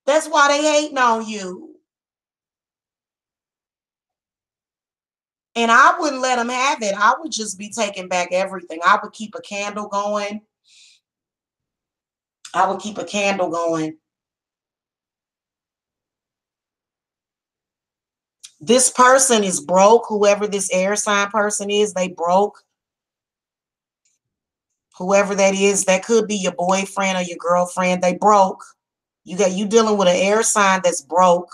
That's why they hating on you. And I wouldn't let them have it. I would just be taking back everything. I would keep a candle going. I would keep a candle going. This person is broke. Whoever this air sign person is, they broke. Whoever that is, that could be your boyfriend or your girlfriend. They broke. You dealing with an air sign that's broke.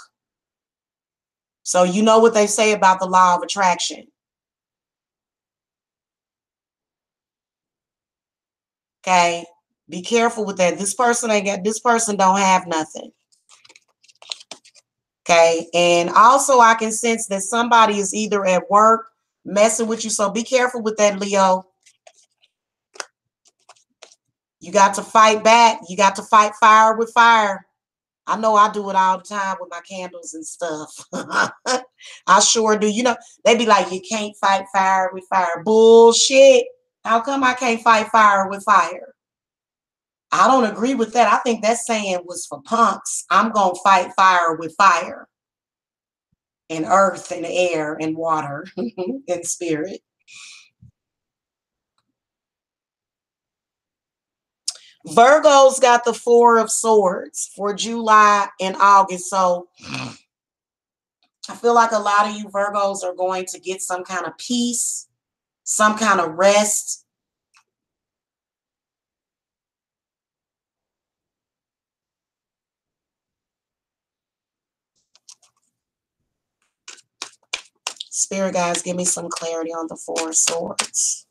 So you know what they say about the law of attraction. Okay. Be careful with that. This person don't have nothing. Okay. And also I can sense that somebody is either at work messing with you. So be careful with that, Leo. You got to fight back. You got to fight fire with fire. I know I do it all the time with my candles and stuff. I sure do. They be like, you can't fight fire with fire. Bullshit. How come I can't fight fire with fire? I don't agree with that. I think that saying was for punks. I'm going to fight fire with fire and earth and air and water and spirit. Virgo's got the Four of Swords for July and August. So I feel like a lot of you Virgos are going to get some kind of peace, some kind of rest. Spirit guys, give me some clarity on the Four of Swords.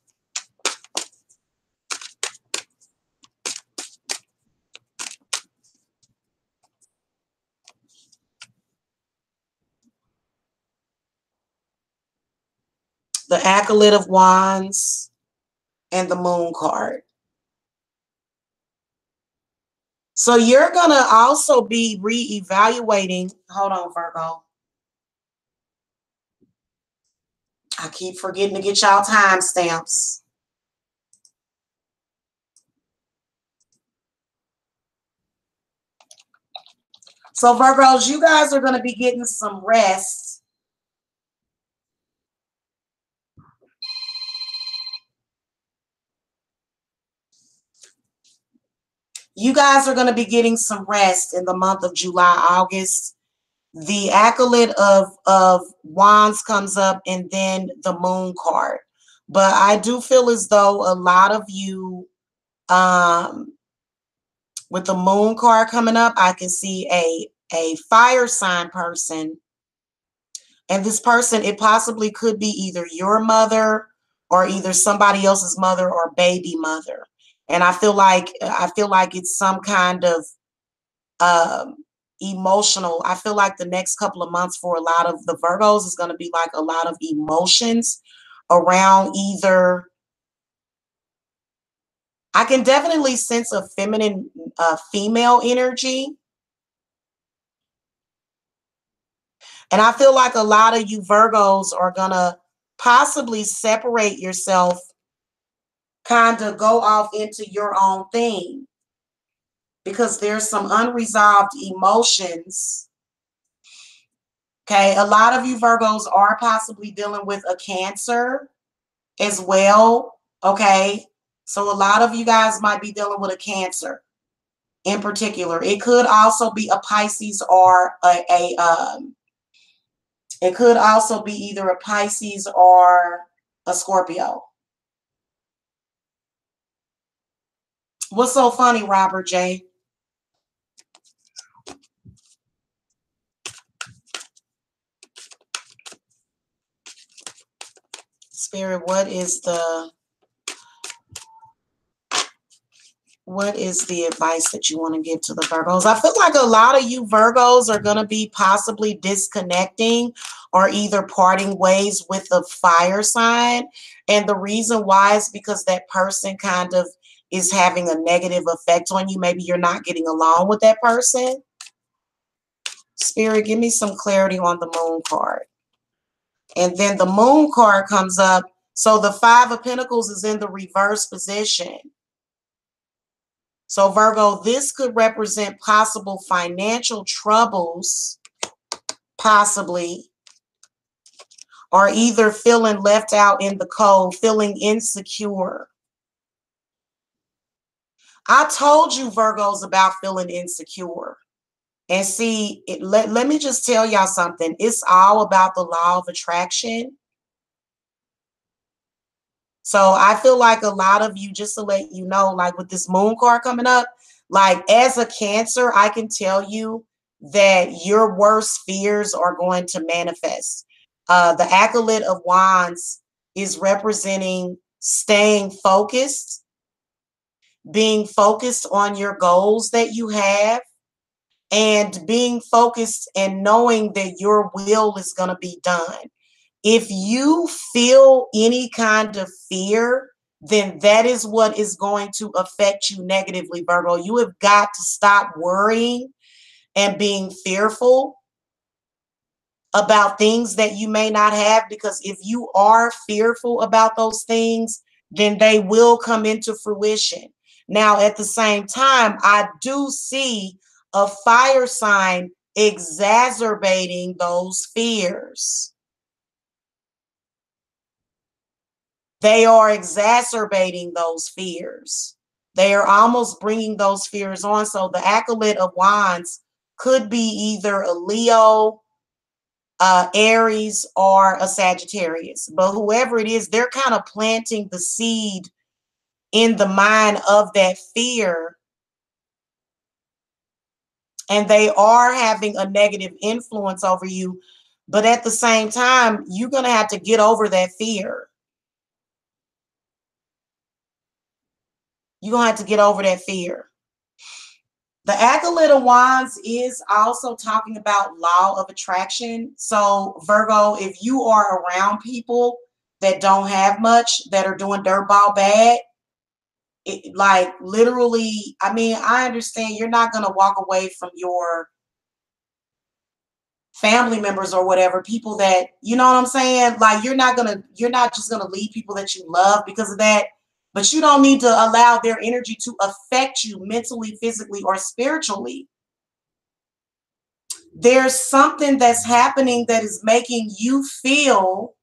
The Acolyte of Wands and the Moon card. So you're going to also be reevaluating. Hold on, Virgo. I keep forgetting to get y'all timestamps. So Virgos, you guys are going to be getting some rest. You guys are going to be getting some rest in the month of July, August. The accolade of wands comes up and then the moon card. But I do feel as though a lot of you, with the moon card coming up, I can see a fire sign person. And this person, it possibly could be either your mother or either somebody else's mother or baby mother. And I feel like it's some kind of emotional. I feel like the next couple of months for a lot of the Virgos is going to be like a lot of emotions around either. I can definitely sense a feminine, female energy. And I feel like a lot of you Virgos are going to possibly separate yourself, kind of go off into your own thing, because there's some unresolved emotions. Okay, a lot of you Virgos are possibly dealing with a Cancer as well. Okay, so a lot of you guys might be dealing with a Cancer in particular. It could also be a Pisces or it could also be either a Pisces or a Scorpio. What's so funny, Robert J? Spirit, what is the advice that you want to give to the Virgos? I feel like a lot of you Virgos are going to be possibly disconnecting or either parting ways with a fire sign. And the reason why is because that person kind of is having a negative effect on you. Maybe you're not getting along with that person. Spirit, give me some clarity on the moon card. And then the moon card comes up. So the Five of Pentacles is in the reverse position. So Virgo, this could represent possible financial troubles, possibly, or either feeling left out in the cold, feeling insecure. I told you Virgos about feeling insecure. And see, let me just tell y'all something. It's all about the law of attraction. So I feel like a lot of you, just to let you know, like with this moon card coming up, like as a Cancer, I can tell you that your worst fears are going to manifest. The accolade of wands is representing staying focused, being focused on your goals that you have, and being focused and knowing that your will is going to be done. If you feel any kind of fear, then that is what is going to affect you negatively, Virgo. You have got to stop worrying and being fearful about things that you may not have, because if you are fearful about those things, then they will come into fruition. Now, at the same time, I do see a fire sign exacerbating those fears. They are exacerbating those fears. They are almost bringing those fears on. So the accolade of wands could be either a Leo, Aries, or a Sagittarius. But whoever it is, they're kind of planting the seed in the mind of that fear. And they are having a negative influence over you. But at the same time, you're going to have to get over that fear. You're going to have to get over that fear. The accolade of wands is also talking about law of attraction. So Virgo, if you are around people that don't have much, that are doing dirtball bad, like literally, I mean, I understand you're not going to walk away from your family members or whatever, people that, you know what I'm saying? Like you're not just going to leave people that you love because of that. But you don't need to allow their energy to affect you mentally, physically, or spiritually. there's something that's happening that is making you feel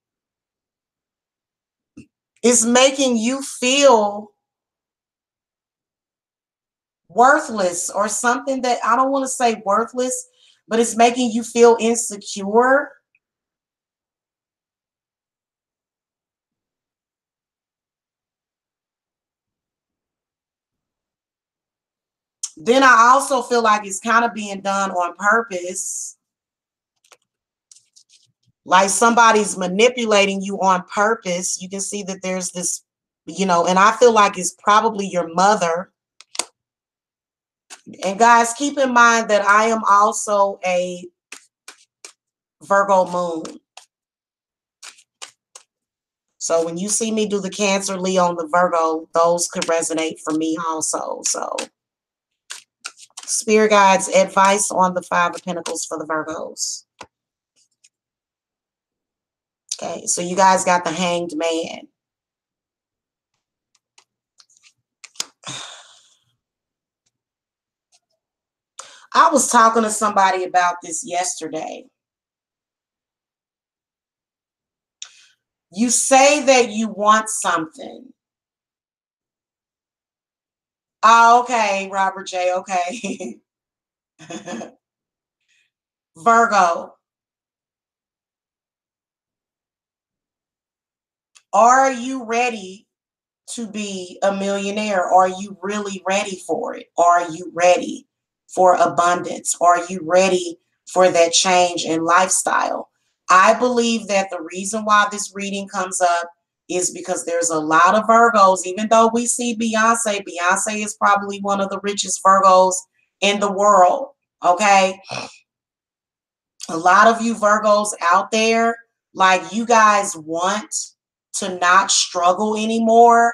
worthless, or something that, I don't want to say worthless, but it's making you feel insecure. Then I also feel like it's kind of being done on purpose. Like somebody's manipulating you on purpose. You can see that there's this, and I feel like it's probably your mother. And guys, keep in mind that I am also a Virgo moon. So when you see me do the Cancer, Leo, and the Virgo, those could resonate for me also. So Spirit guides, advice on the Five of Pentacles for the Virgos. Okay, so you guys got the Hanged Man. I was talking to somebody about this yesterday. You say that you want something. Oh, okay, Robert J. Okay. Virgo. Are you ready to be a millionaire? Are you really ready for it? Are you ready for abundance? Are you ready for that change in lifestyle? I believe that the reason why this reading comes up is because there's a lot of Virgos. Even though we see Beyonce is probably one of the richest Virgos in the world. Okay. A lot of you Virgos out there, like, you guys want to not struggle anymore,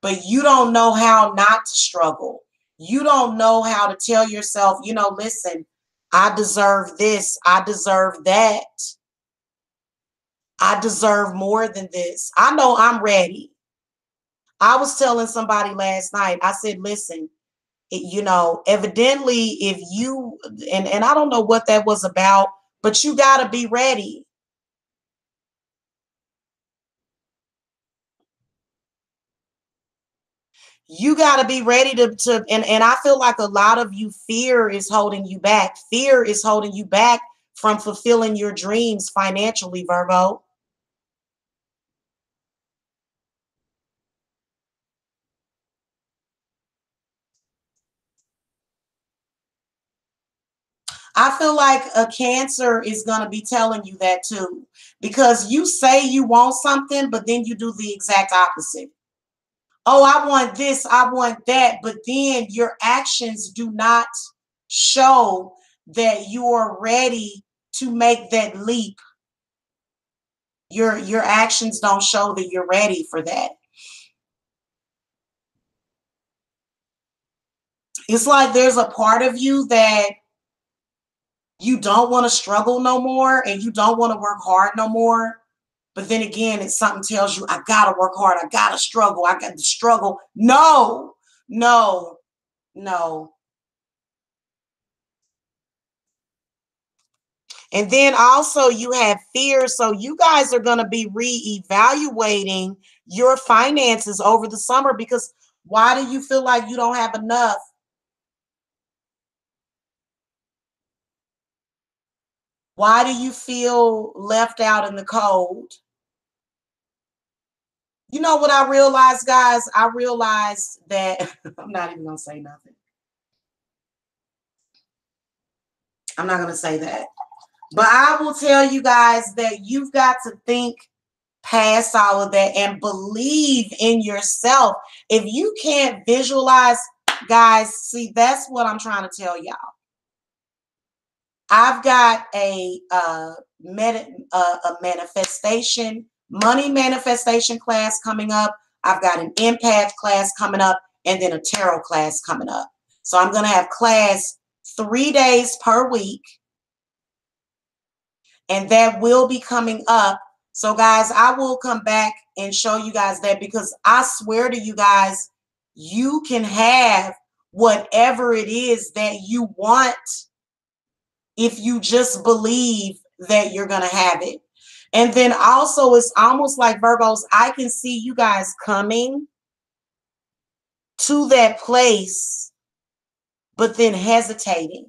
but you don't know how not to struggle. You don't know how to tell yourself, listen, I deserve this. I deserve that. I deserve more than this. I know I'm ready. I was telling somebody last night, I said, listen, evidently if you, and I don't know what that was about, but you got to be ready. You got to be ready and I feel like a lot of you, fear is holding you back. Fear is holding you back from fulfilling your dreams financially, Virgo. I feel like a Cancer is going to be telling you that too, because you say you want something, but then you do the exact opposite. Oh, I want this, I want that, but then your actions do not show that you are ready to make that leap. Your actions don't show that you're ready for that. It's like there's a part of you that you don't want to struggle no more, and you don't want to work hard no more. But then again, it's something tells you, I gotta work hard, I gotta struggle, I got to struggle. No, no, no. And then also you have fear. So you guys are going to be reevaluating your finances over the summer, because why do you feel like you don't have enough? Why do you feel left out in the cold? You know what I realized, guys? I realized that I'm not even going to say nothing. I'm not going to say that. But I will tell you guys that you've got to think past all of that and believe in yourself. If you can't visualize, guys, see, that's what I'm trying to tell y'all. I've got a manifestation, money manifestation class coming up. I've got an empath class coming up, and then a tarot class coming up. So I'm going to have class 3 days per week, and that will be coming up. So guys, I will come back and show you guys that, because I swear to you guys, you can have whatever it is that you want if you just believe that you're going to have it. And then also, it's almost like Virgos, I can see you guys coming to that place, but then hesitating.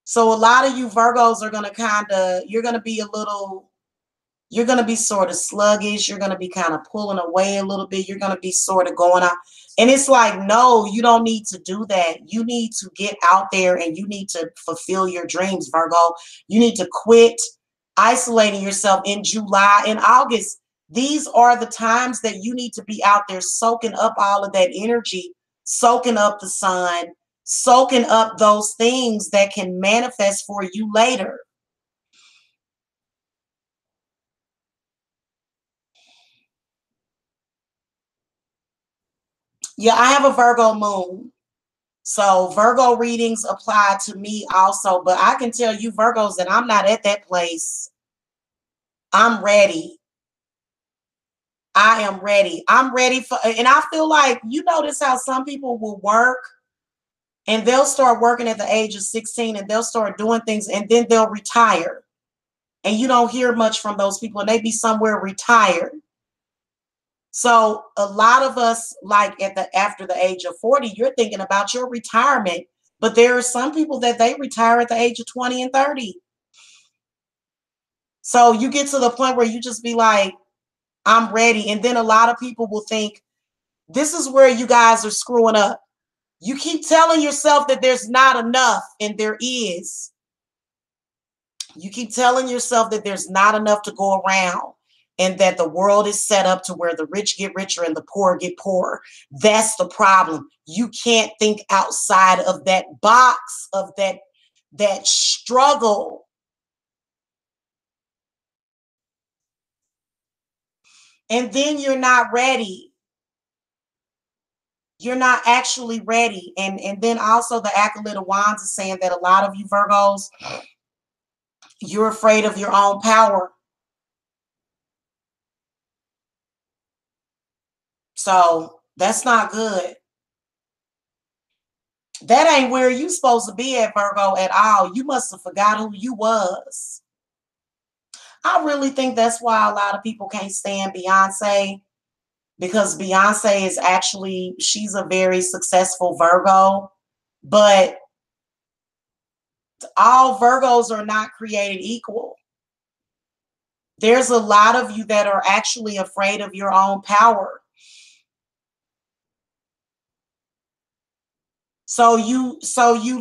So a lot of you Virgos are going to you're going to be you're going to be sort of sluggish. You're going to be kind of pulling away a little bit. You're going to be sort of going out. And it's like, no, you don't need to do that. You need to get out there and you need to fulfill your dreams, Virgo. You need to quit isolating yourself in July and August. These are the times that you need to be out there soaking up all of that energy, soaking up the sun, soaking up those things that can manifest for you later. Yeah, I have a Virgo moon. So Virgo readings apply to me also, but I can tell you Virgos that I'm not at that place. I'm ready. I am ready. I'm ready for, and I feel like, you notice how some people will work and they'll start working at the age of 16 and they'll start doing things and then they'll retire. And you don't hear much from those people and they be somewhere retired. So a lot of us, like after the age of 40, you're thinking about your retirement. But there are some people that they retire at the age of 20 and 30. So you get to the point where you just be like, I'm ready. And then a lot of people will think, this is where you guys are screwing up. You keep telling yourself that there's not enough, and there is. You keep telling yourself that there's not enough to go around and that the world is set up to where the rich get richer and the poor get poorer. That's the problem. You can't think outside of that box of that struggle. And then you're not ready. You're not actually ready. And then also the Acolyte of Wands is saying that a lot of you Virgos, you're afraid of your own power. So that's not good. That ain't where you supposed to be at, Virgo, at all. You must have forgot who you was. I really think that's why a lot of people can't stand Beyonce, because Beyonce is actually, she's a very successful Virgo, but all Virgos are not created equal. There's a lot of you that are actually afraid of your own power. So you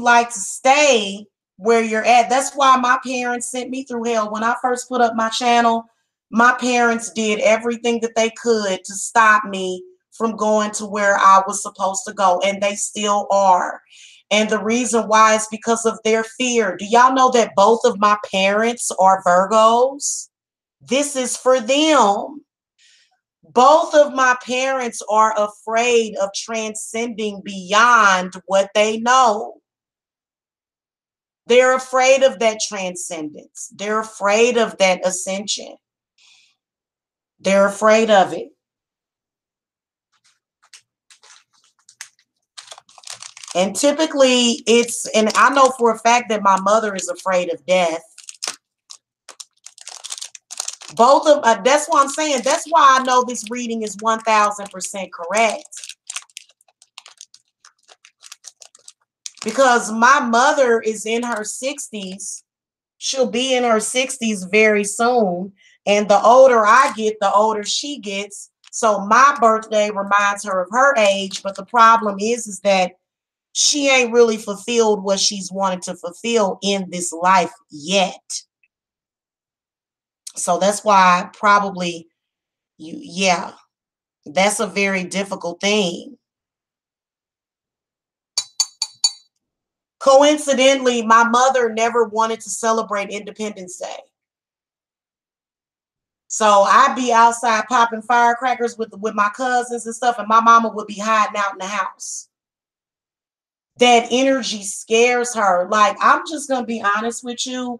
like to stay where you're at. That's why my parents sent me through hell. When I first put up my channel, my parents did everything that they could to stop me from going to where I was supposed to go, and they still are. And the reason why is because of their fear. Do y'all know that both of my parents are Virgos? This is for them. Both of my parents are afraid of transcending beyond what they know. They're afraid of that transcendence. They're afraid of that ascension. They're afraid of it. And typically and I know for a fact that my mother is afraid of death. Both of, that's why I'm saying, that's why I know this reading is 1000% correct. Because my mother is in her 60s. She'll be in her 60s very soon. And the older I get, the older she gets. So my birthday reminds her of her age. But the problem is that she ain't really fulfilled what she's wanted to fulfill in this life yet. So that's why probably yeah, that's a very difficult thing. Coincidentally, my mother never wanted to celebrate Independence Day. So I'd be outside popping firecrackers with my cousins and stuff, and my mama would be hiding out in the house. That energy scares her. Like, I'm just going to be honest with you.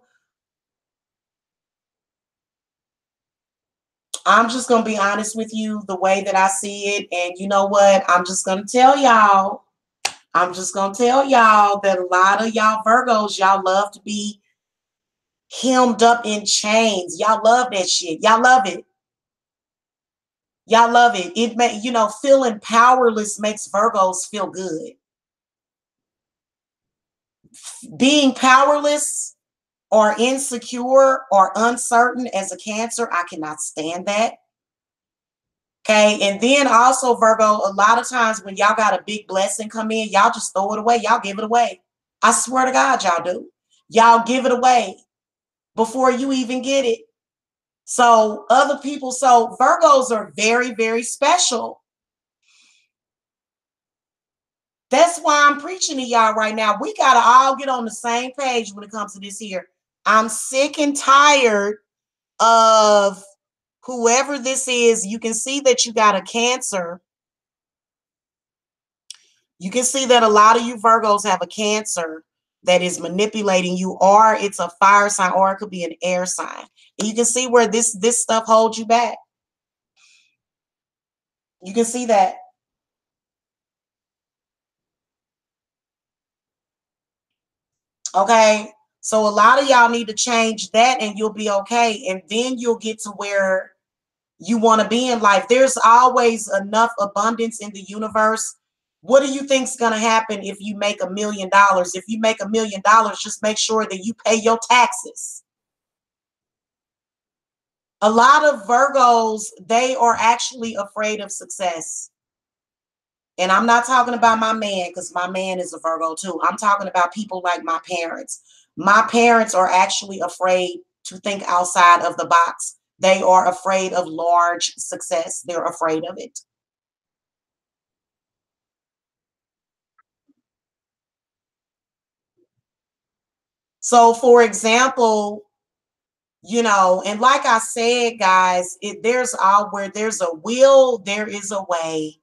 I'm just going to be honest with you the way that I see it. And you know what? I'm just going to tell y'all. I'm just going to tell y'all that a lot of y'all Virgos, y'all love to be hemmed up in chains. Y'all love that shit. Y'all love it. Y'all love it. It may, feeling powerless makes Virgos feel good. Being powerless or insecure or uncertain as a Cancer, I cannot stand that. Okay. And then also, Virgo, a lot of times when y'all got a big blessing come in, y'all just throw it away. Y'all give it away. I swear to God, y'all do. Y'all give it away before you even get it. So other people, so Virgos are very, very special. That's why I'm preaching to y'all right now. We got to all get on the same page when it comes to this here. I'm sick and tired of whoever this is. You can see that you got a Cancer. You can see that a lot of you Virgos have a Cancer that is manipulating you, or it's a fire sign, or it could be an air sign. And you can see where this stuff holds you back. You can see that. Okay. So a lot of y'all need to change that and you'll be okay. And then you'll get to where you want to be in life. There's always enough abundance in the universe. What do you think's going to happen if you make $1 million? If you make $1 million, just make sure that you pay your taxes. A lot of Virgos, they are actually afraid of success. And I'm not talking about my man, because my man is a Virgo too. I'm talking about people like my parents. My parents are actually afraid to think outside of the box. They are afraid of large success. They're afraid of it. So, for example, and like I said, guys, where there's a will, there is a way.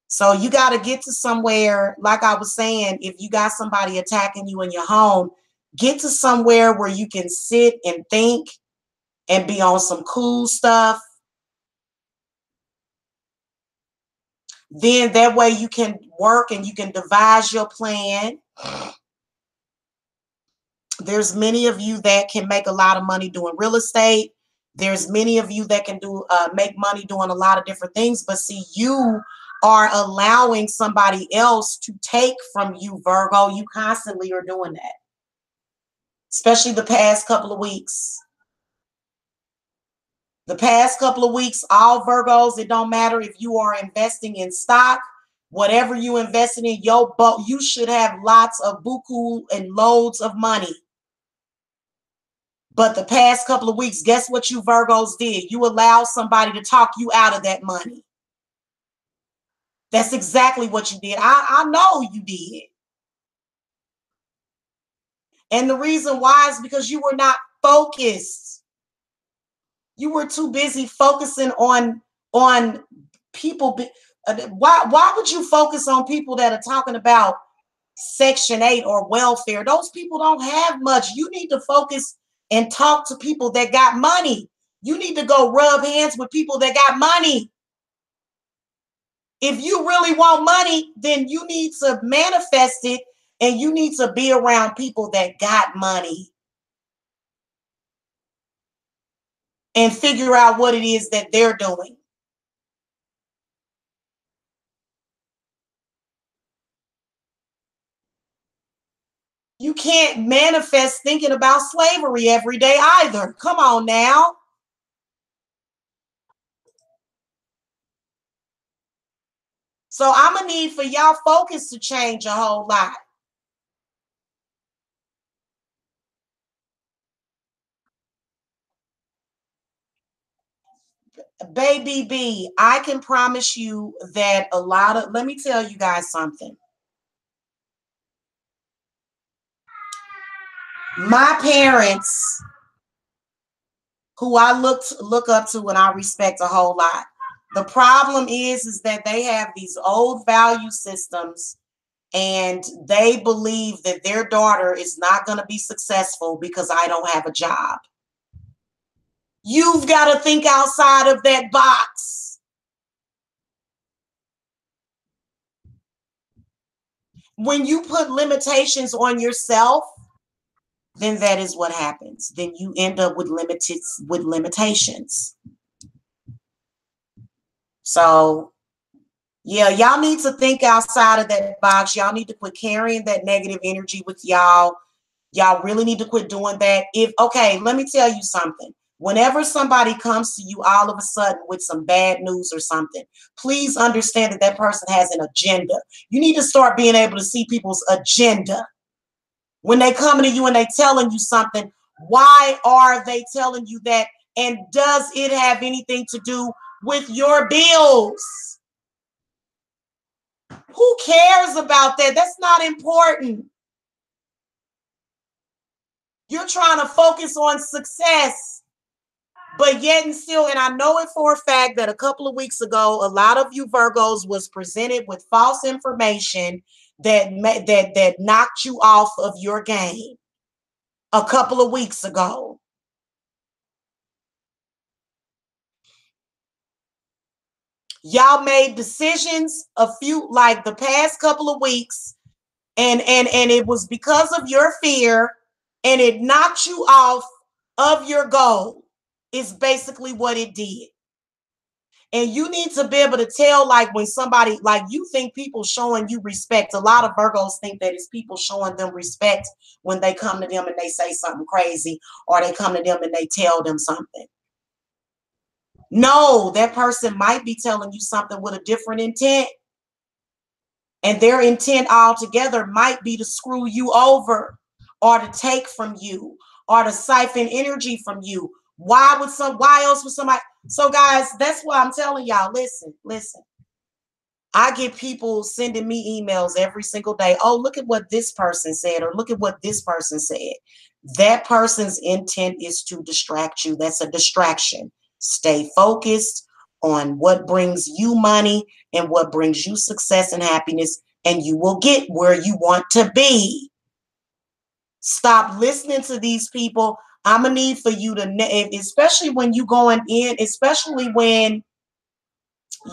So you got to get to somewhere, like I was saying, if you got somebody attacking you in your home, get to somewhere where you can sit and think and be on some cool stuff. Then that way you can work and you can devise your plan. There's many of you that can make a lot of money doing real estate. There's many of you that can make money doing a lot of different things. But see, you are allowing somebody else to take from you, Virgo. You constantly are doing that, especially the past couple of weeks. The past couple of weeks, all Virgos, it don't matter if you are investing in stock, whatever you invested in, you should have lots of buku and loads of money. But the past couple of weeks, guess what you Virgos did? You allowed somebody to talk you out of that money. That's exactly what you did. I know you did. And the reason why is because you were not focused. You were too busy focusing on people. Why would you focus on people that are talking about Section 8 or welfare? Those people don't have much. You need to focus and talk to people that got money. You need to go rub hands with people that got money. If you really want money, then you need to manifest it and you need to be around people that got money and figure out what it is that they're doing. You can't manifest thinking about slavery every day either. Come on now. So I'm going to need for y'all focus to change a whole lot. Baby B, I can promise you that let me tell you guys something. My parents, who I look up to and I respect a whole lot. The problem is that they have these old value systems and they believe that their daughter is not going to be successful because I don't have a job. You've got to think outside of that box. when you put limitations on yourself, then that is what happens. Then you end up with limitations. So yeah, y'all need to think outside of that box. Y'all need to quit carrying that negative energy with y'all. Y'all really need to quit doing that. Okay, let me tell you something. Whenever somebody comes to you all of a sudden with some bad news or something, please understand that that person has an agenda. You need to start being able to see people's agenda. When they come to you and they telling you something, why are they telling you that? And does it have anything to do with your bills? Who cares about that? That's not important. You're trying to focus on success, but yet and still, and I know it for a fact that a couple of weeks ago, a lot of you Virgos was presented with false information that knocked you off of your game a couple of weeks ago. Y'all made decisions like the past couple of weeks, and it was because of your fear, and it knocked you off of your goal, is basically what it did. And you need to be able to tell, like, when somebody, like, you think people showing you respect. A lot of Virgos think that it's people showing them respect when they come to them and they say something crazy, or they come to them and they tell them something. No, that person might be telling you something with a different intent. And their intent altogether might be to screw you over, or to take from you, or to siphon energy from you. Why else would somebody? So guys, that's why I'm telling y'all, listen. I get people sending me emails every single day. Oh, look at what this person said, or look at what this person said. That person's intent is to distract you. That's a distraction. Stay focused on what brings you money and what brings you success and happiness, and you will get where you want to be. Stop listening to these people. I'm gonna need for you to, especially when you going in, especially when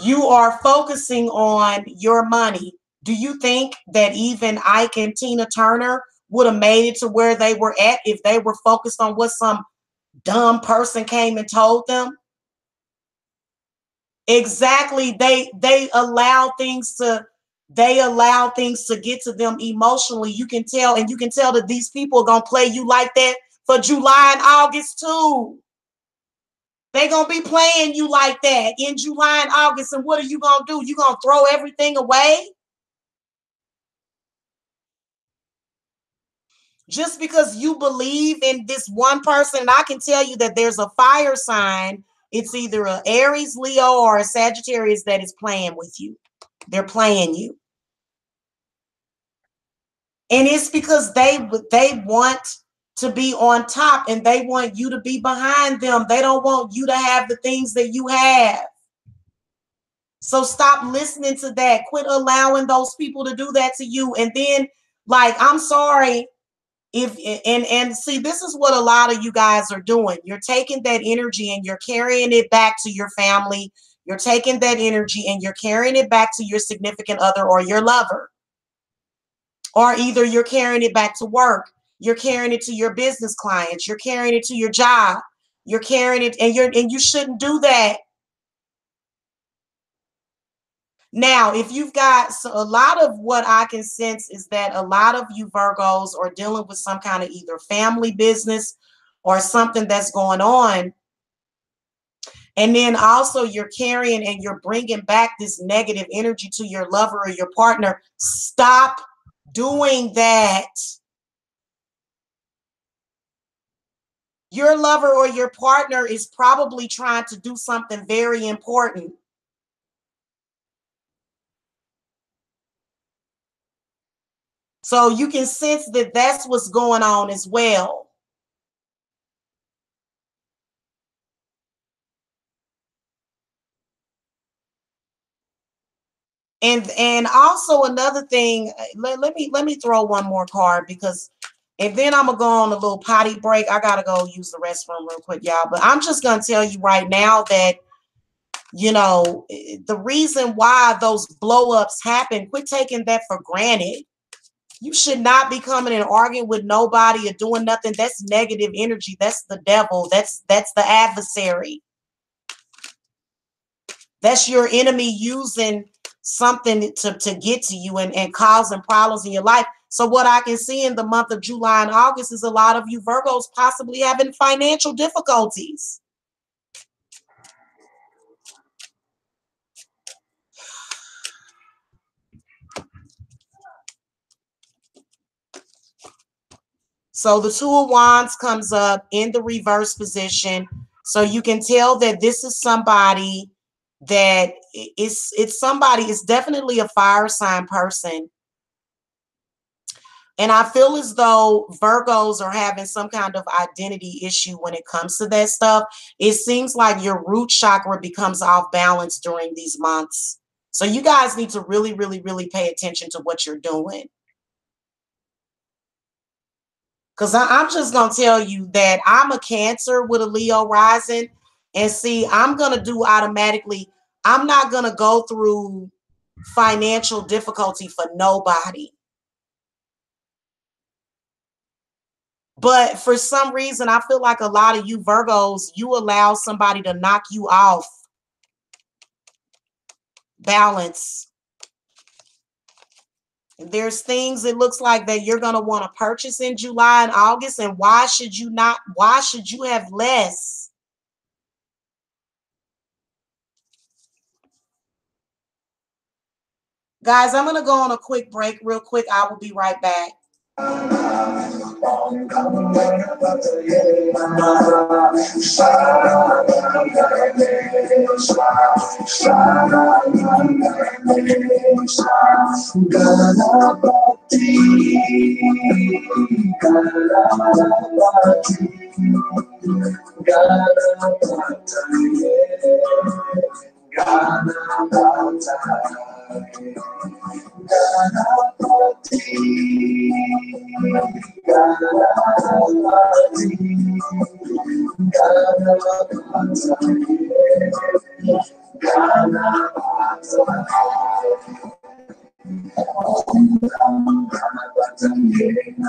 you are focusing on your money. Do you think that even Ike and Tina Turner would have made it to where they were at if they were focused on what some dumb person came and told them? Exactly. They allow things to get to them emotionally. You can tell, and you can tell that these people are gonna play you like that for July and August too. They're gonna be playing you like that in July and August. And what are you gonna do? You gonna throw everything away? Just because you believe in this one person. And I can tell you that there's a fire sign. It's either an Aries, Leo, or a Sagittarius that is playing with you. They're playing you. And it's because they want to be on top, and they want you to be behind them. They don't want you to have the things that you have. So stop listening to that. Quit allowing those people to do that to you. And then, like, I'm sorry, and see, this is what a lot of you guys are doing. You're taking that energy and you're carrying it back to your family. You're taking that energy and you're carrying it back to your significant other or your lover. Or either you're carrying it back to work. You're carrying it to your business clients. You're carrying it to your job. You're carrying it, and you shouldn't do that. Now, if you've got, so a lot of what I can sense is that a lot of you Virgos are dealing with some kind of either family business or something that's going on. And then also you're carrying and you're bringing back this negative energy to your lover or your partner. Stop doing that. Your lover or your partner is probably trying to do something very important. So you can sense that that's what's going on as well. And also another thing, let me throw one more card, because, and then I'm gonna go on a little potty break. I gotta go use the restroom real quick, y'all. But I'm just gonna tell you right now that, you know, the reason why those blow ups happen, quit taking that for granted. You should not be coming and arguing with nobody or doing nothing. That's negative energy. That's the devil. That's the adversary. That's your enemy using something to get to you and causing problems in your life. So what I can see in the month of July and August is a lot of you Virgos possibly having financial difficulties. So the Two of Wands comes up in the reverse position. So you can tell that this is somebody that it's somebody, it's definitely a fire sign person. And I feel as though Virgos are having some kind of identity issue when it comes to that stuff. It seems like your root chakra becomes off balance during these months. So you guys need to really, really, really pay attention to what you're doing. Because I'm just going to tell you that I'm a Cancer with a Leo rising. And see, I'm going to do automatically, I'm not going to go through financial difficulty for nobody. But for some reason, I feel like a lot of you Virgos, you allow somebody to knock you off balance. And there's things it looks like that you're going to want to purchase in July and August. And why should you not? Why should you have less? Guys, I'm going to go on a quick break real quick. I will be right back. Om Gam Ganapataye Namaha Sharamanganesha. Om Gam Ganapataye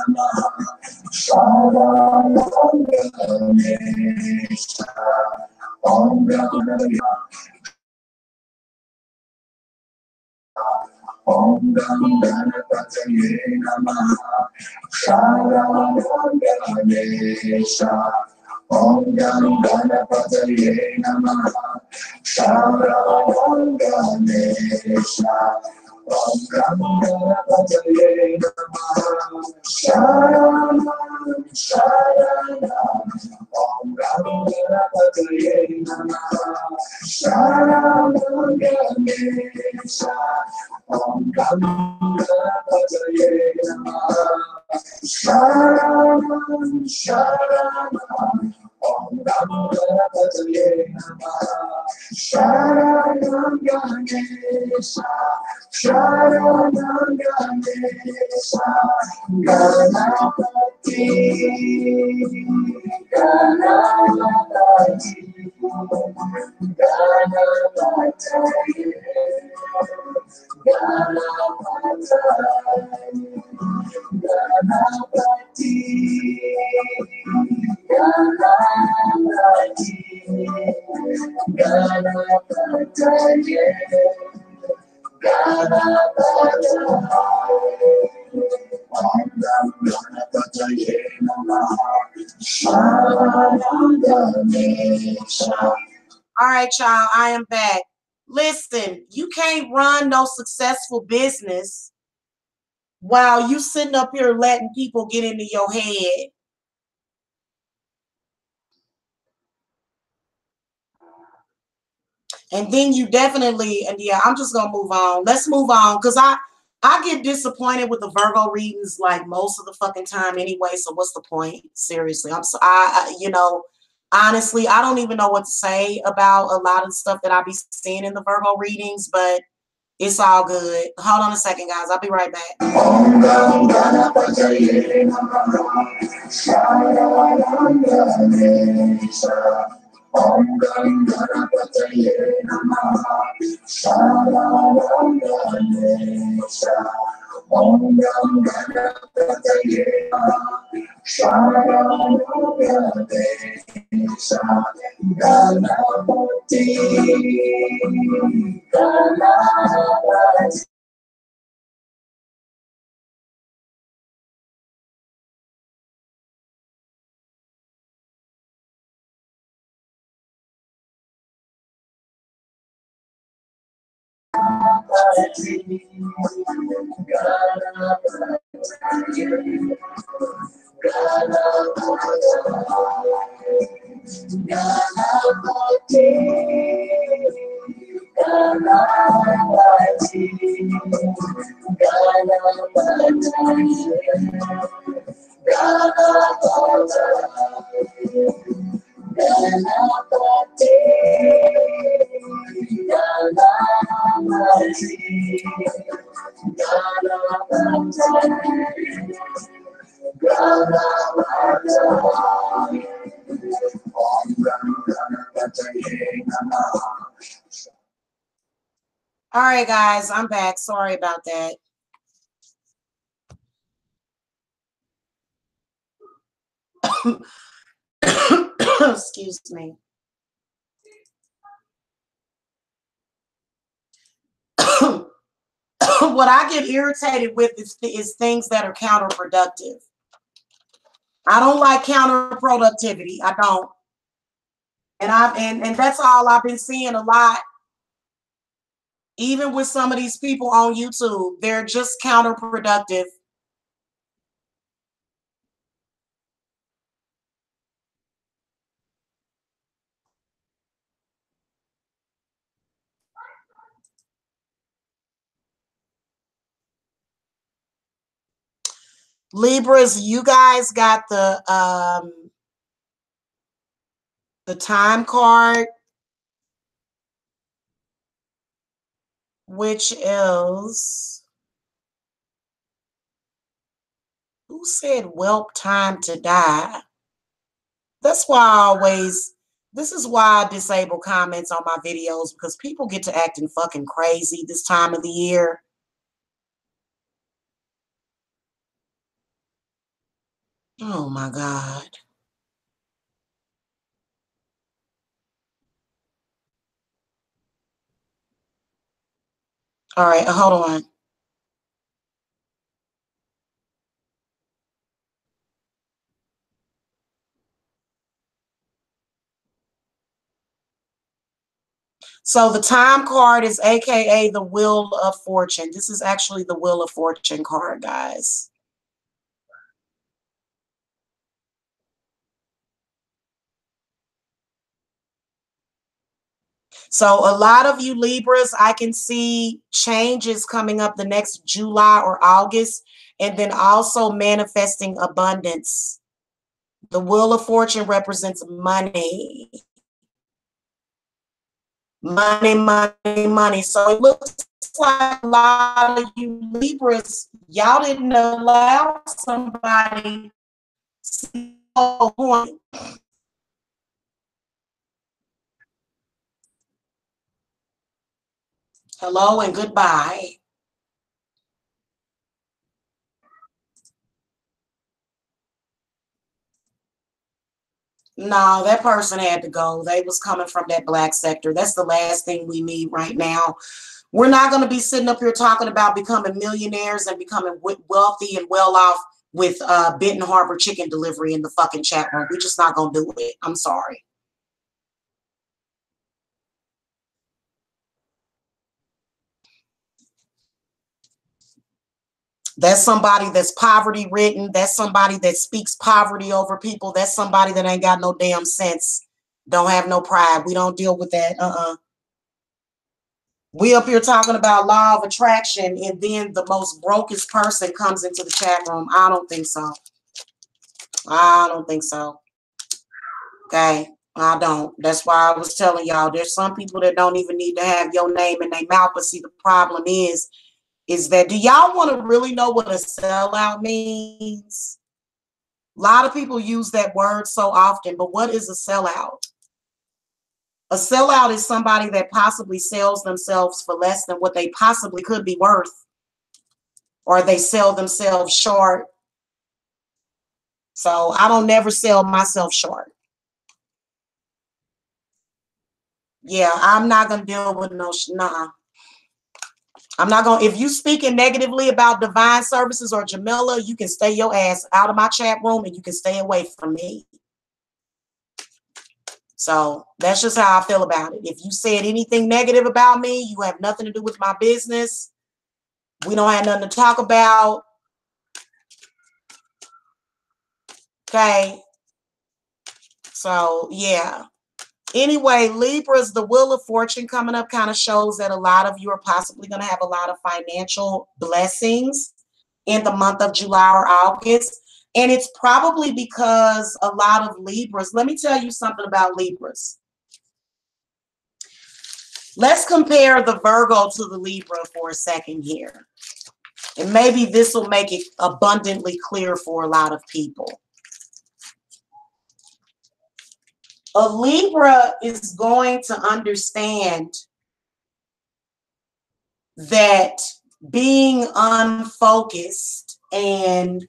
Namaha Sharamanganesha. Om Gam Ganapataye Namaha Sharaman Sharanam. Om Gam Ganapataye Namaha Sharamanganesha. Om Gam Ganapataye Namaha Sharanam Sharanam. Om Gam Ganapataye Namaha Sharanam Ganesha. Sharanam Ganesha. Ganapati Ganapati Ganapataye Ganapati Ganapataye Ganapataye. Om Gam Ganapataye Namaha Sharanam. All right, y'all, I am back. Listen, you can't run no successful business while you sitting up here letting people get into your head. And then you definitely, and yeah, I'm just gonna move on. Let's move on, because I get disappointed with the Virgo readings like most of the fucking time anyway. So what's the point? Seriously, I'm so you know, honestly, I don't even know what to say about a lot of the stuff that I be seeing in the Virgo readings, but it's all good. Hold on a second, guys. I'll be right back. Om Gam Ganapataye Namaha Sharamanganesha. Om Gam Ganapataye Shanagyanadesha Ganapati Ganapati. All right, guys, I'm back. Sorry about that. Excuse me. What I get irritated with is things that are counterproductive. I don't like counterproductivity. I don't. And that's all I've been seeing a lot. Even with some of these people on YouTube, they're just counterproductive. Libras, you guys got the time card, which is, who said whelp time to die? That's why this is why I disable comments on my videos, because people get to acting fucking crazy this time of the year. Oh my God. All right, hold on. So the time card is AKA the Wheel of Fortune. This is actually the Wheel of Fortune card, guys. So a lot of you Libras, I can see changes coming up the next July or August, and then also manifesting abundance. The Wheel of Fortune represents money. Money, money, money. So it looks like a lot of you Libras, y'all didn't allow somebody to point. Hello and goodbye. No, that person had to go. They was coming from that black sector. That's the last thing we need right now. We're not going to be sitting up here talking about becoming millionaires and becoming wealthy and well off with Benton Harbor chicken delivery in the fucking chat room. We're just not going to do it. I'm sorry. That's somebody that's poverty ridden. That's somebody that speaks poverty over people. That's somebody that ain't got no damn sense. Don't have no pride. We don't deal with that. We up here talking about law of attraction, and then the most brokest person comes into the chat room. I don't think so. I don't think so. Okay. I don't. That's why I was telling y'all, there's some people that don't even need to have your name in their mouth. But see, the problem is that, do y'all want to really know what a sellout means? A lot of people use that word so often, but what is a sellout? A sellout is somebody that possibly sells themselves for less than what they possibly could be worth. or they sell themselves short. So I don't never sell myself short. Yeah, I'm not going to deal with no, nah. I'm not going to, if you speaking negatively about Divine Services or Jamila, you can stay your ass out of my chat room and you can stay away from me. So that's just how I feel about it. If you said anything negative about me, you have nothing to do with my business. We don't have nothing to talk about. Okay. So yeah. Anyway, Libras, the Wheel of Fortune coming up kind of shows that a lot of you are possibly going to have a lot of financial blessings in the month of July or August. And it's probably because a lot of Libras, let me tell you something about Libras. Let's compare the Virgo to the Libra for a second here. And maybe this will make it abundantly clear for a lot of people. A Libra is going to understand that being unfocused and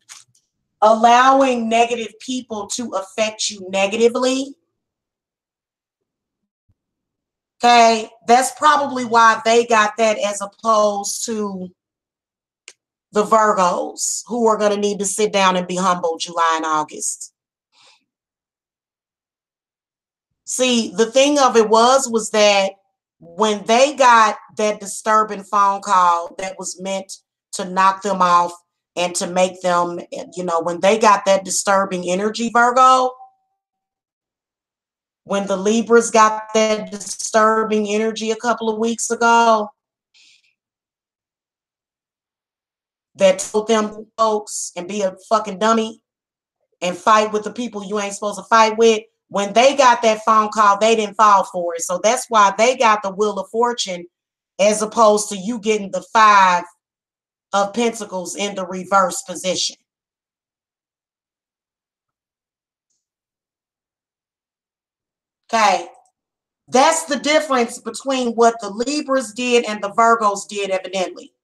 allowing negative people to affect you negatively, okay, that's probably why they got that as opposed to the Virgos, who are going to need to sit down and be humble July and August. See, the thing of it was that when they got that disturbing phone call that was meant to knock them off and to make them, you know, when they got that disturbing energy, Virgo, when the Libras got that disturbing energy a couple of weeks ago, that told them folks and be a fucking dummy and fight with the people you ain't supposed to fight with. When they got that phone call, they didn't fall for it. So that's why they got the Wheel of Fortune as opposed to you getting the 5 of Pentacles in the reverse position. Okay. That's the difference between what the Libras did and the Virgos did, evidently.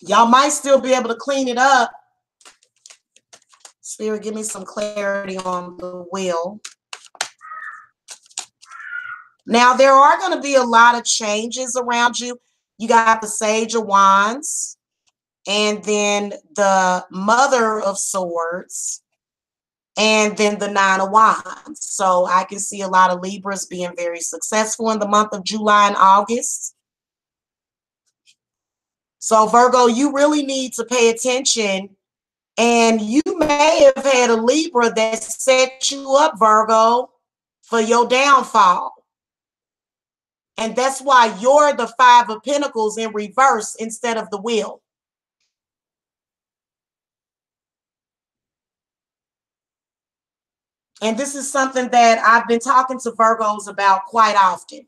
Y'all might still be able to clean it up. Spirit, give me some clarity on the wheel. Now, there are going to be a lot of changes around you. You got the Sage of Wands, and then the Mother of Swords, and then the Nine of Wands. So I can see a lot of Libras being very successful in the month of July and August. So Virgo, you really need to pay attention. And you may have had a Libra that set you up, Virgo, for your downfall. And that's why you're the 5 of Pentacles in reverse instead of the wheel. And this is something that I've been talking to Virgos about quite often.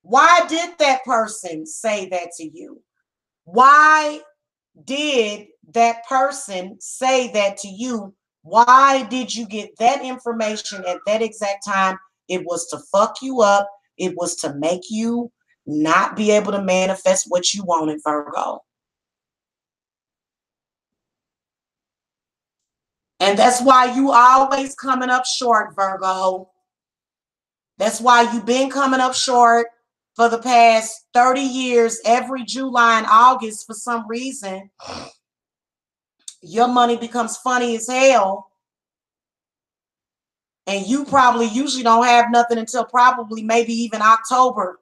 Why did that person say that to you? Why did that person say that to you? Why did you get that information at that exact time? It was to fuck you up. It was to make you not be able to manifest what you wanted, Virgo. And that's why you always coming up short, Virgo. That's why you've been coming up short for the past 30 years, every July and August. For some reason, your money becomes funny as hell. And you probably usually don't have nothing until probably maybe even October.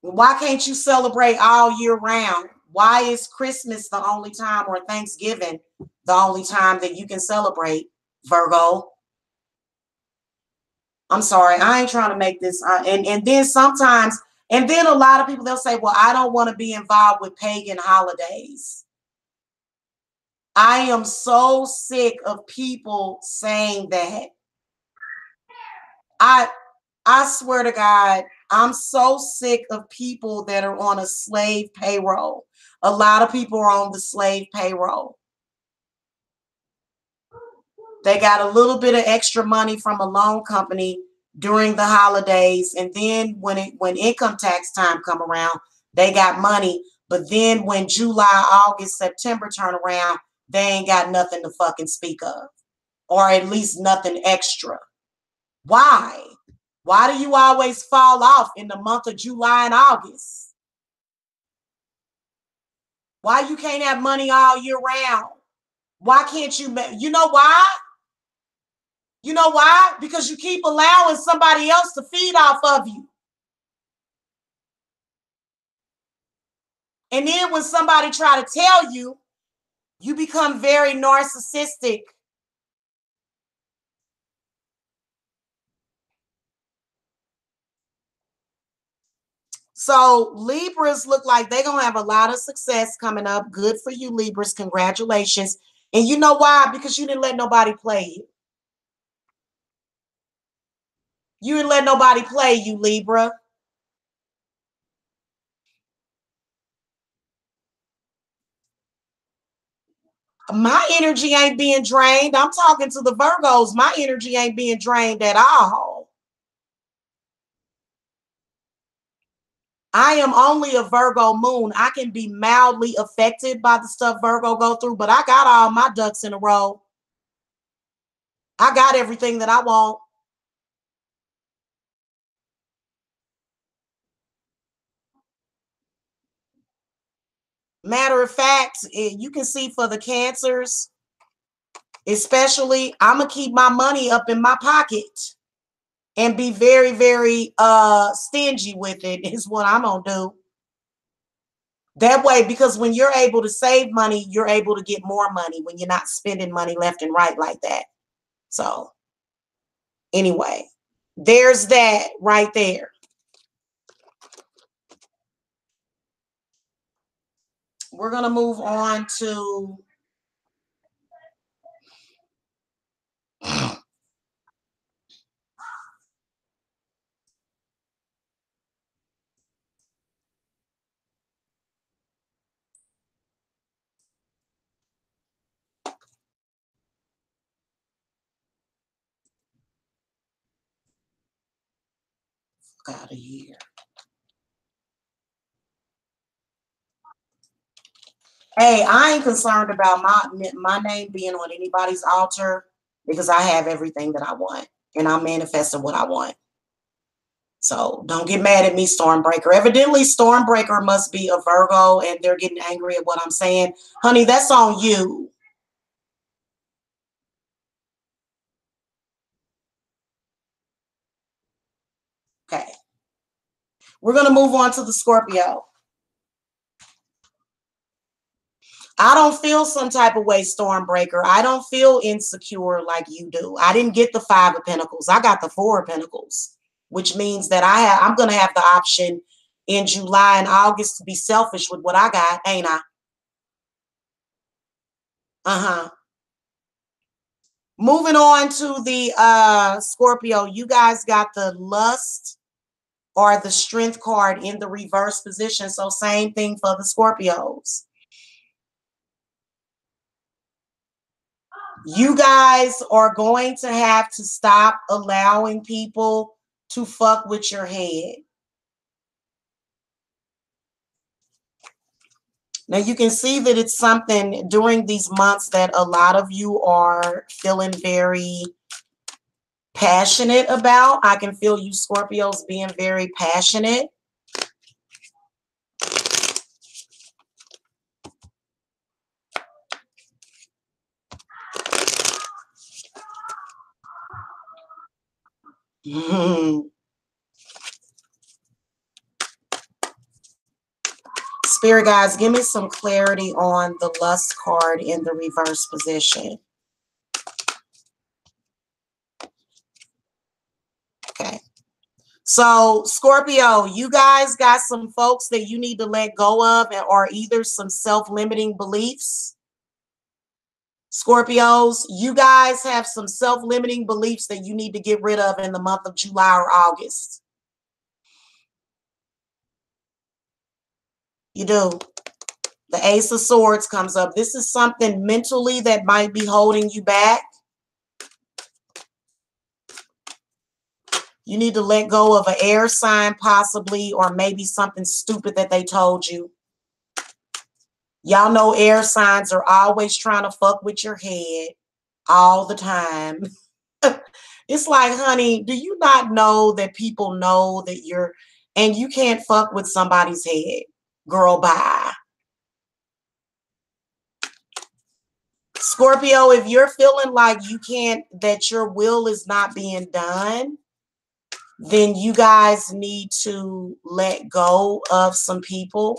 Why can't you celebrate all year round? Why is Christmas the only time, or Thanksgiving the only time that you can celebrate, Virgo? I'm sorry, I ain't trying to make this. And then sometimes, and then a lot of people, they'll say, well, I don't want to be involved with pagan holidays. I am so sick of people saying that. I swear to God, I'm so sick of people that are on a slave payroll. A lot of people are on the slave payroll. They got a little bit of extra money from a loan company during the holidays, and then when income tax time come around, they got money. But then when July, August, September turn around, they ain't got nothing to fucking speak of, or at least nothing extra. Why? Why do you always fall off in the month of July and August? Why you can't have money all year round? Why can't you? You know why? You know why? Because you keep allowing somebody else to feed off of you. And then when somebody try to tell you, you become very narcissistic. So Libras look like they're going to have a lot of success coming up. Good for you, Libras. Congratulations. And you know why? Because you didn't let nobody play you. You didn't let nobody play you, Libra. My energy ain't being drained. I'm talking to the Virgos. My energy ain't being drained at all. I am only a Virgo moon. I can be mildly affected by the stuff Virgo go through, but I got all my ducks in a row. I got everything that I want. Matter of fact, you can see for the Cancers, especially, I'm going to keep my money up in my pocket and be very, very stingy with it is what I'm going to do. That way, because when you're able to save money, you're able to get more money when you're not spending money left and right like that. So anyway, there's that right there. We're going to move on to out of here. Hey, I ain't concerned about my name being on anybody's altar because I have everything that I want and I'm manifesting what I want. So don't get mad at me, Stormbreaker. Evidently, Stormbreaker must be a Virgo and they're getting angry at what I'm saying. Honey, that's on you. Okay. We're going to move on to the Scorpio. I don't feel some type of way, Stormbreaker. I don't feel insecure like you do. I didn't get the 5 of Pentacles. I got the 4 of Pentacles, which means that I'm going to have the option in July and August to be selfish with what I got, ain't I? Uh-huh. Moving on to the Scorpio, you guys got the Lust or the Strength card in the reverse position. So same thing for the Scorpios. You guys are going to have to stop allowing people to fuck with your head. Now you can see that it's something during these months that a lot of you are feeling very passionate about. I can feel you Scorpios being very passionate. Spirit guys, give me some clarity on the Lust card in the reverse position. Okay. So Scorpio, you guys got some folks that you need to let go of or either some self-limiting beliefs. Scorpios, you guys have some self-limiting beliefs that you need to get rid of in the month of July or August. You do. The Ace of Swords comes up. This is something mentally that might be holding you back. You need to let go of an air sign possibly, or maybe something stupid that they told you. Y'all know air signs are always trying to fuck with your head all the time. It's like, honey, do you not know that people know that you're, and you can't fuck with somebody's head? Girl, bye. Scorpio, if you're feeling like you can't, that your will is not being done, then you guys need to let go of some people.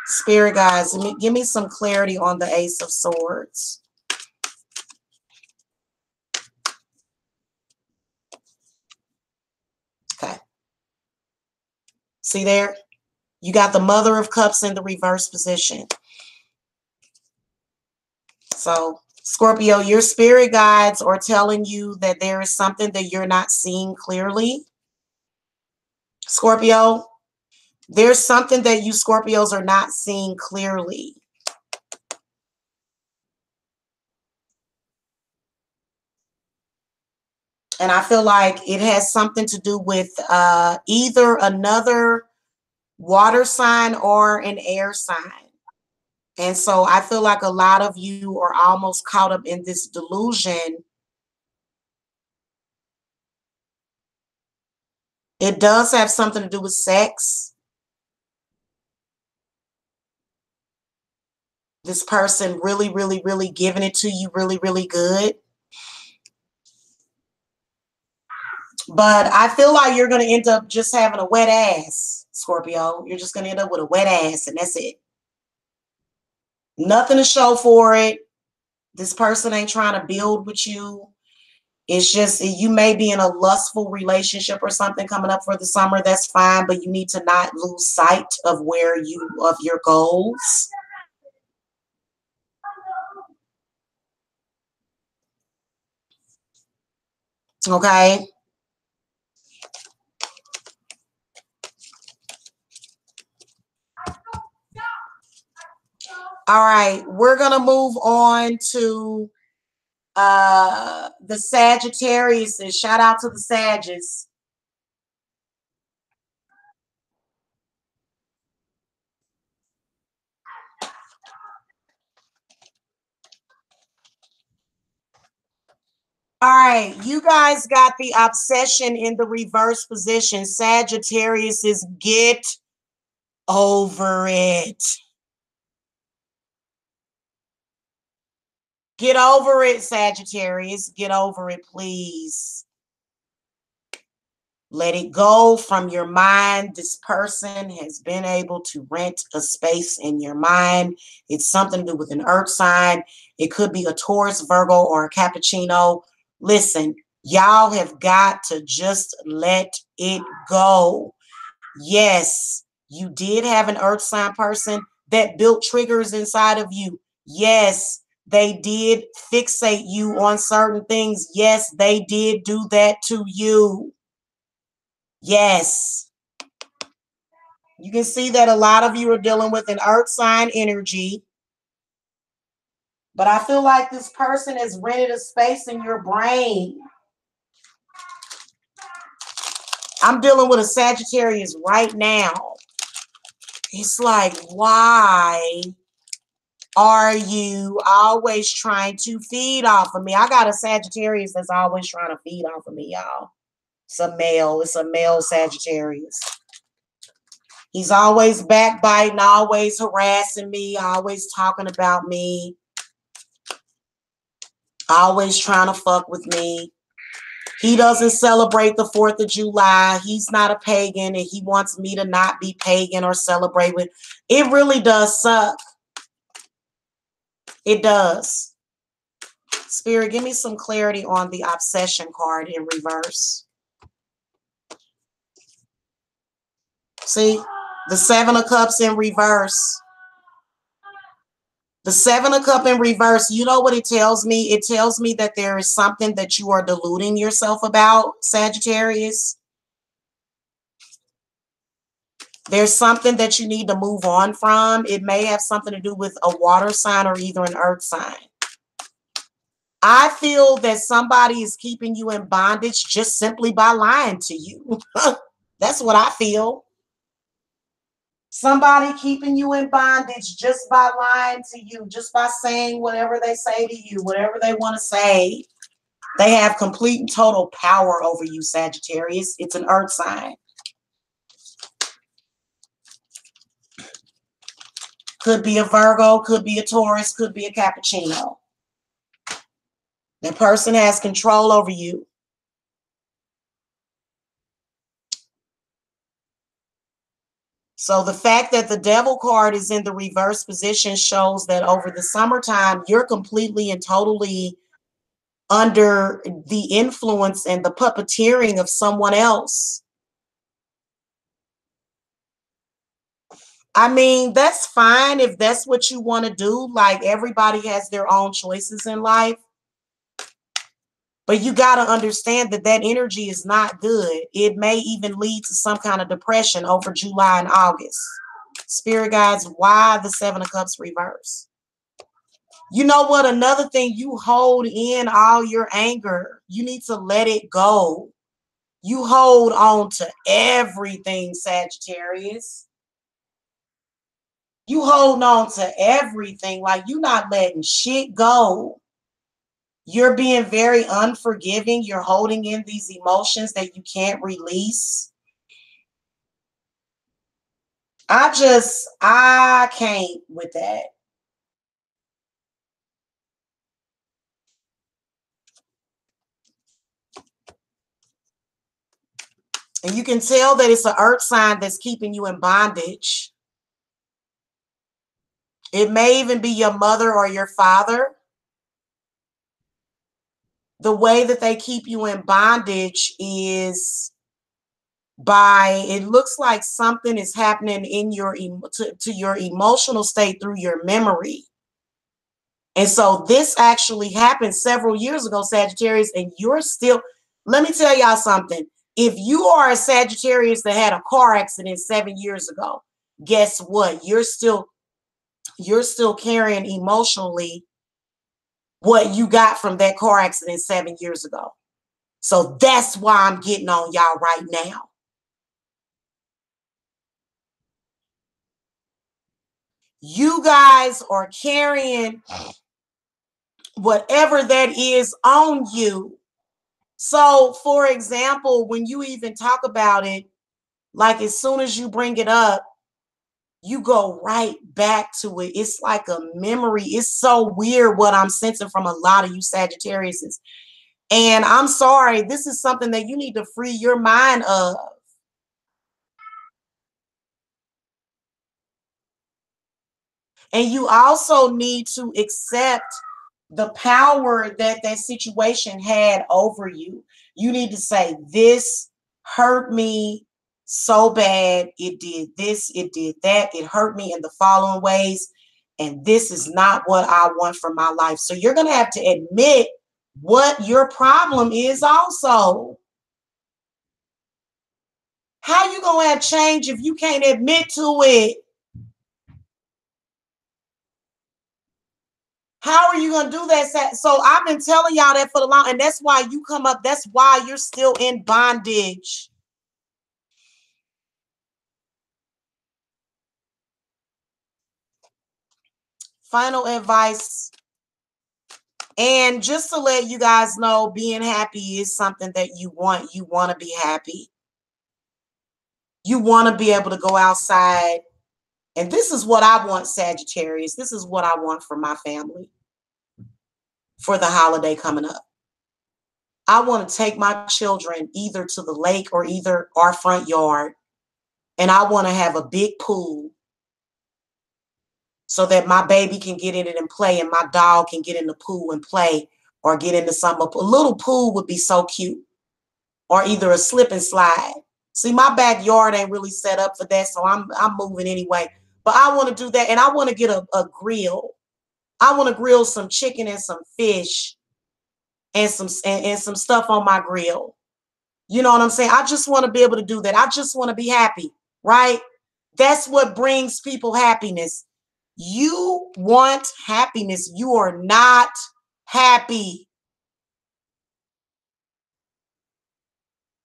Spirit guys, give me some clarity on the Ace of Swords. Okay. See there? You got the Mother of Cups in the reverse position. So, Scorpio, your spirit guides are telling you that there is something that you're not seeing clearly. Scorpio, there's something that you Scorpios are not seeing clearly. And I feel like it has something to do with either another water sign or an air sign. And so I feel like a lot of you are almost caught up in this delusion. It does have something to do with sex. This person really, really, really giving it to you really, really good. But I feel like you're going to end up just having a wet ass, Scorpio. You're just going to end up with a wet ass, and that's it. Nothing to show for it. This person ain't trying to build with you. It's just you may be in a lustful relationship or something coming up for the summer. That's fine, but you need to not lose sight of of your goals. Okay. All right, we're gonna move on to the Sagittarius, and shout out to the Sagittarius. All right, you guys got the obsession in the reverse position. Sagittarius is get over it. Get over it, Sagittarius. Get over it, please. Let it go from your mind. This person has been able to rent a space in your mind. It's something to do with an earth sign. It could be a Taurus, Virgo, or a Cappuccino. Listen, y'all have got to just let it go. Yes, you did have an earth sign person that built triggers inside of you. Yes, they did fixate you on certain things. Yes, they did do that to you. Yes. You can see that a lot of you are dealing with an earth sign energy. But I feel like this person has rented a space in your brain. I'm dealing with a Sagittarius right now. It's like, why are you always trying to feed off of me? I got a Sagittarius that's always trying to feed off of me, y'all. It's a male. It's a male Sagittarius. He's always backbiting, always harassing me, always talking about me, always trying to fuck with me. He doesn't celebrate the 4th of July. He's not a pagan, and he wants me to not be pagan or celebrate with. It really does suck. It does. Spirit, give me some clarity on the obsession card in reverse. See, the 7 of Cups in reverse. The 7 of Cups in reverse, you know what it tells me? It tells me that there is something that you are deluding yourself about, Sagittarius. There's something that you need to move on from. It may have something to do with a water sign or either an earth sign. I feel that somebody is keeping you in bondage just simply by lying to you. That's what I feel. Somebody keeping you in bondage just by lying to you, just by saying whatever they say to you, whatever they want to say. They have complete and total power over you, Sagittarius. It's an earth sign. Could be a Virgo, could be a Taurus, could be a Cappuccino. That person has control over you. So the fact that the Devil card is in the reverse position shows that over the summertime, you're completely and totally under the influence and the puppeteering of someone else. I mean, that's fine if that's what you want to do. Like, everybody has their own choices in life. But you got to understand that that energy is not good. It may even lead to some kind of depression over July and August. Spirit guides, why the Seven of Cups reverse? You know what? Another thing, you hold in all your anger. You need to let it go. You hold on to everything, Sagittarius. You hold on to everything. Like, you're not letting shit go. You're being very unforgiving. You're holding in these emotions that you can't release. I can't with that. And you can tell that it's an earth sign that's keeping you in bondage. It may even be your mother or your father. The way that they keep you in bondage is by, it looks like something is happening in your to your emotional state through your memory. And so this actually happened several years ago, Sagittarius, and you're still, let me tell y'all something. If you are a Sagittarius that had a car accident 7 years ago, guess what? You're still carrying emotionally what you got from that car accident 7 years ago. So that's why I'm getting on y'all right now. You guys are carrying whatever that is on you. So, for example, when you even talk about it, like as soon as you bring it up, you go right back to it. It's like a memory. It's so weird what I'm sensing from a lot of you Sagittariuses. And I'm sorry, this is something that you need to free your mind of. And you also need to accept the power that that situation had over you. You need to say, this hurt me so bad. It did this, it did that. It hurt me in the following ways. And this is not what I want for my life. So you're going to have to admit what your problem is also. How you going to have change if you can't admit to it? How are you going to do that? So I've been telling y'all that for the long, and that's why you come up. That's why you're still in bondage. Final advice. And just to let you guys know, being happy is something that you want. You want to be happy. You want to be able to go outside. And this is what I want, Sagittarius. This is what I want for my family for the holiday coming up. I want to take my children either to the lake or either our front yard. And I want to have a big pool so that my baby can get in it and play, and my dog can get in the pool and play, or get into some, a little pool would be so cute, or either a slip and slide. See, my backyard ain't really set up for that, so I'm moving anyway. But I want to do that, and I want to get a grill. I want to grill some chicken and some fish and some stuff on my grill. You know what I'm saying? I just want to be able to do that. I just want to be happy, right? That's what brings people happiness. You want happiness. You are not happy.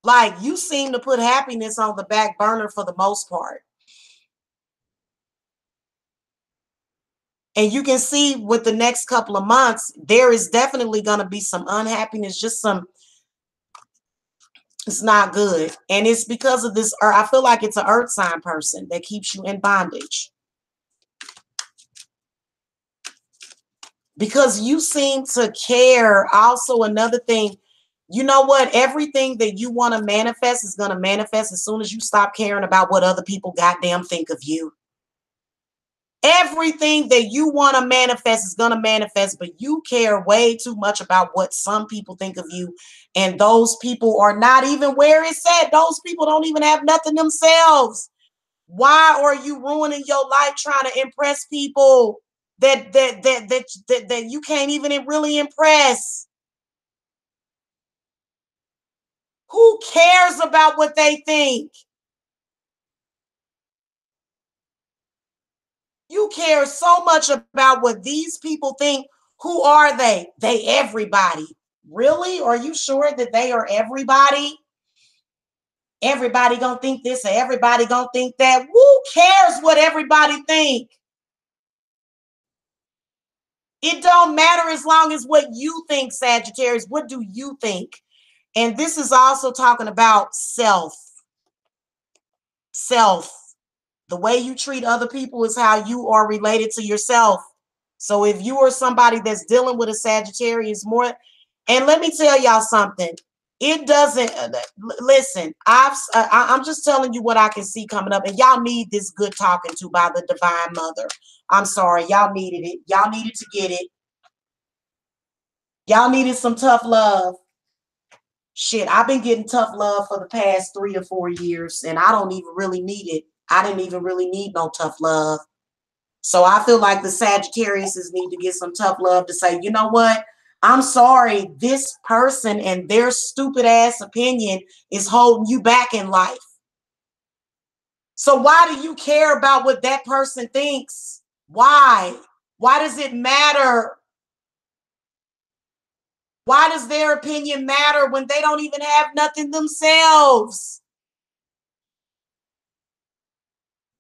Like, you seem to put happiness on the back burner for the most part. And you can see with the next couple of months, there is definitely going to be some unhappiness, just some, it's not good. And it's because of this, or I feel like it's an earth sign person that keeps you in bondage. Because you seem to care. Also, another thing, you know what? Everything that you want to manifest is going to manifest as soon as you stop caring about what other people goddamn think of you. Everything that you want to manifest is going to manifest, but you care way too much about what some people think of you. And those people are not even where it's at. Those people don't even have nothing themselves. Why are you ruining your life trying to impress people that you can't even really impress? Who cares about what they think? You care so much about what these people think. Who are they? They everybody. Really? Are you sure that they are everybody? Everybody gonna think this or everybody gonna think that. Who cares what everybody think? It don't matter as long as what you think, Sagittarius. What do you think? And this is also talking about self. Self. The way you treat other people is how you are related to yourself. So if you are somebody that's dealing with a Sagittarius more, and let me tell y'all something, it doesn't, listen, I'm just telling you what I can see coming up, and y'all need this good talking to by the Divine Mother. I'm sorry, y'all needed it. Y'all needed to get it. Y'all needed some tough love. Shit, I've been getting tough love for the past 3 or 4 years, and I don't even really need it. I didn't even really need no tough love. So I feel like the Sagittariuses need to get some tough love to say, you know what? I'm sorry, this person and their stupid ass opinion is holding you back in life. So why do you care about what that person thinks? Why? Why does it matter? Why does their opinion matter when they don't even have nothing themselves?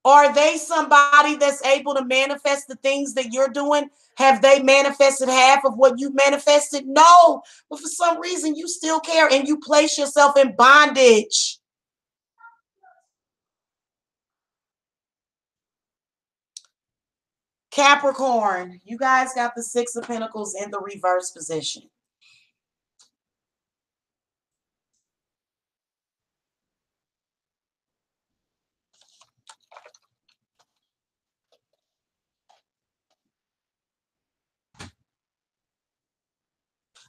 Are they somebody that's able to manifest the things that you're doing? Have they manifested half of what you manifested? No, but for some reason you still care and you place yourself in bondage. Capricorn, you guys got the Six of Pentacles in the reverse position.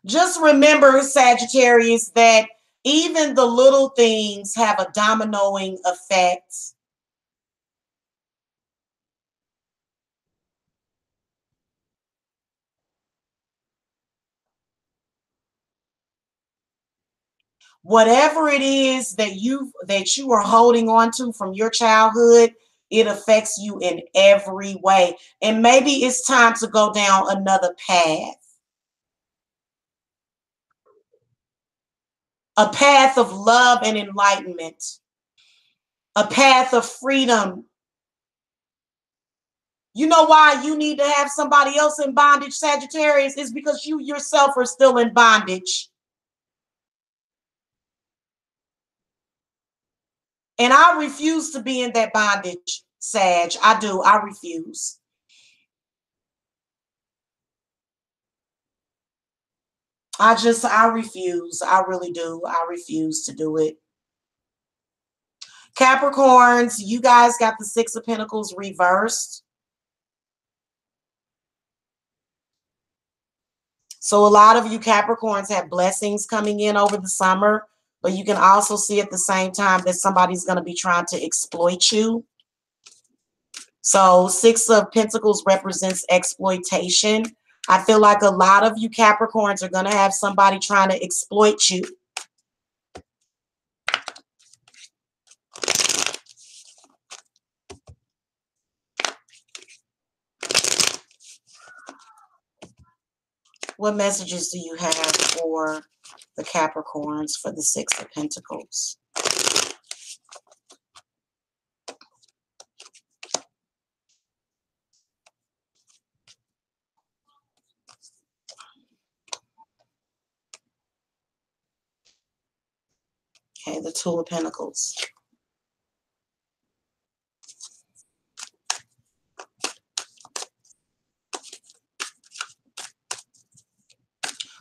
Just remember, Sagittarius, that even the little things have a dominoing effect. Whatever it is that you are holding on to from your childhood, it affects you in every way. And maybe it's time to go down another path. A path of love and enlightenment. A path of freedom. You know why you need to have somebody else in bondage, Sagittarius? Is because you yourself are still in bondage. And I refuse to be in that bondage, Sag. I do. I refuse. I refuse. I really do. I refuse to do it. Capricorns, you guys got the Six of Pentacles reversed. So a lot of you Capricorns have blessings coming in over the summer, but you can also see at the same time that somebody's going to be trying to exploit you. So Six of Pentacles represents exploitation. I feel like a lot of you Capricorns are going to have somebody trying to exploit you. What messages do you have for the Capricorns for the Six of Pentacles? Okay, the Two of Pentacles.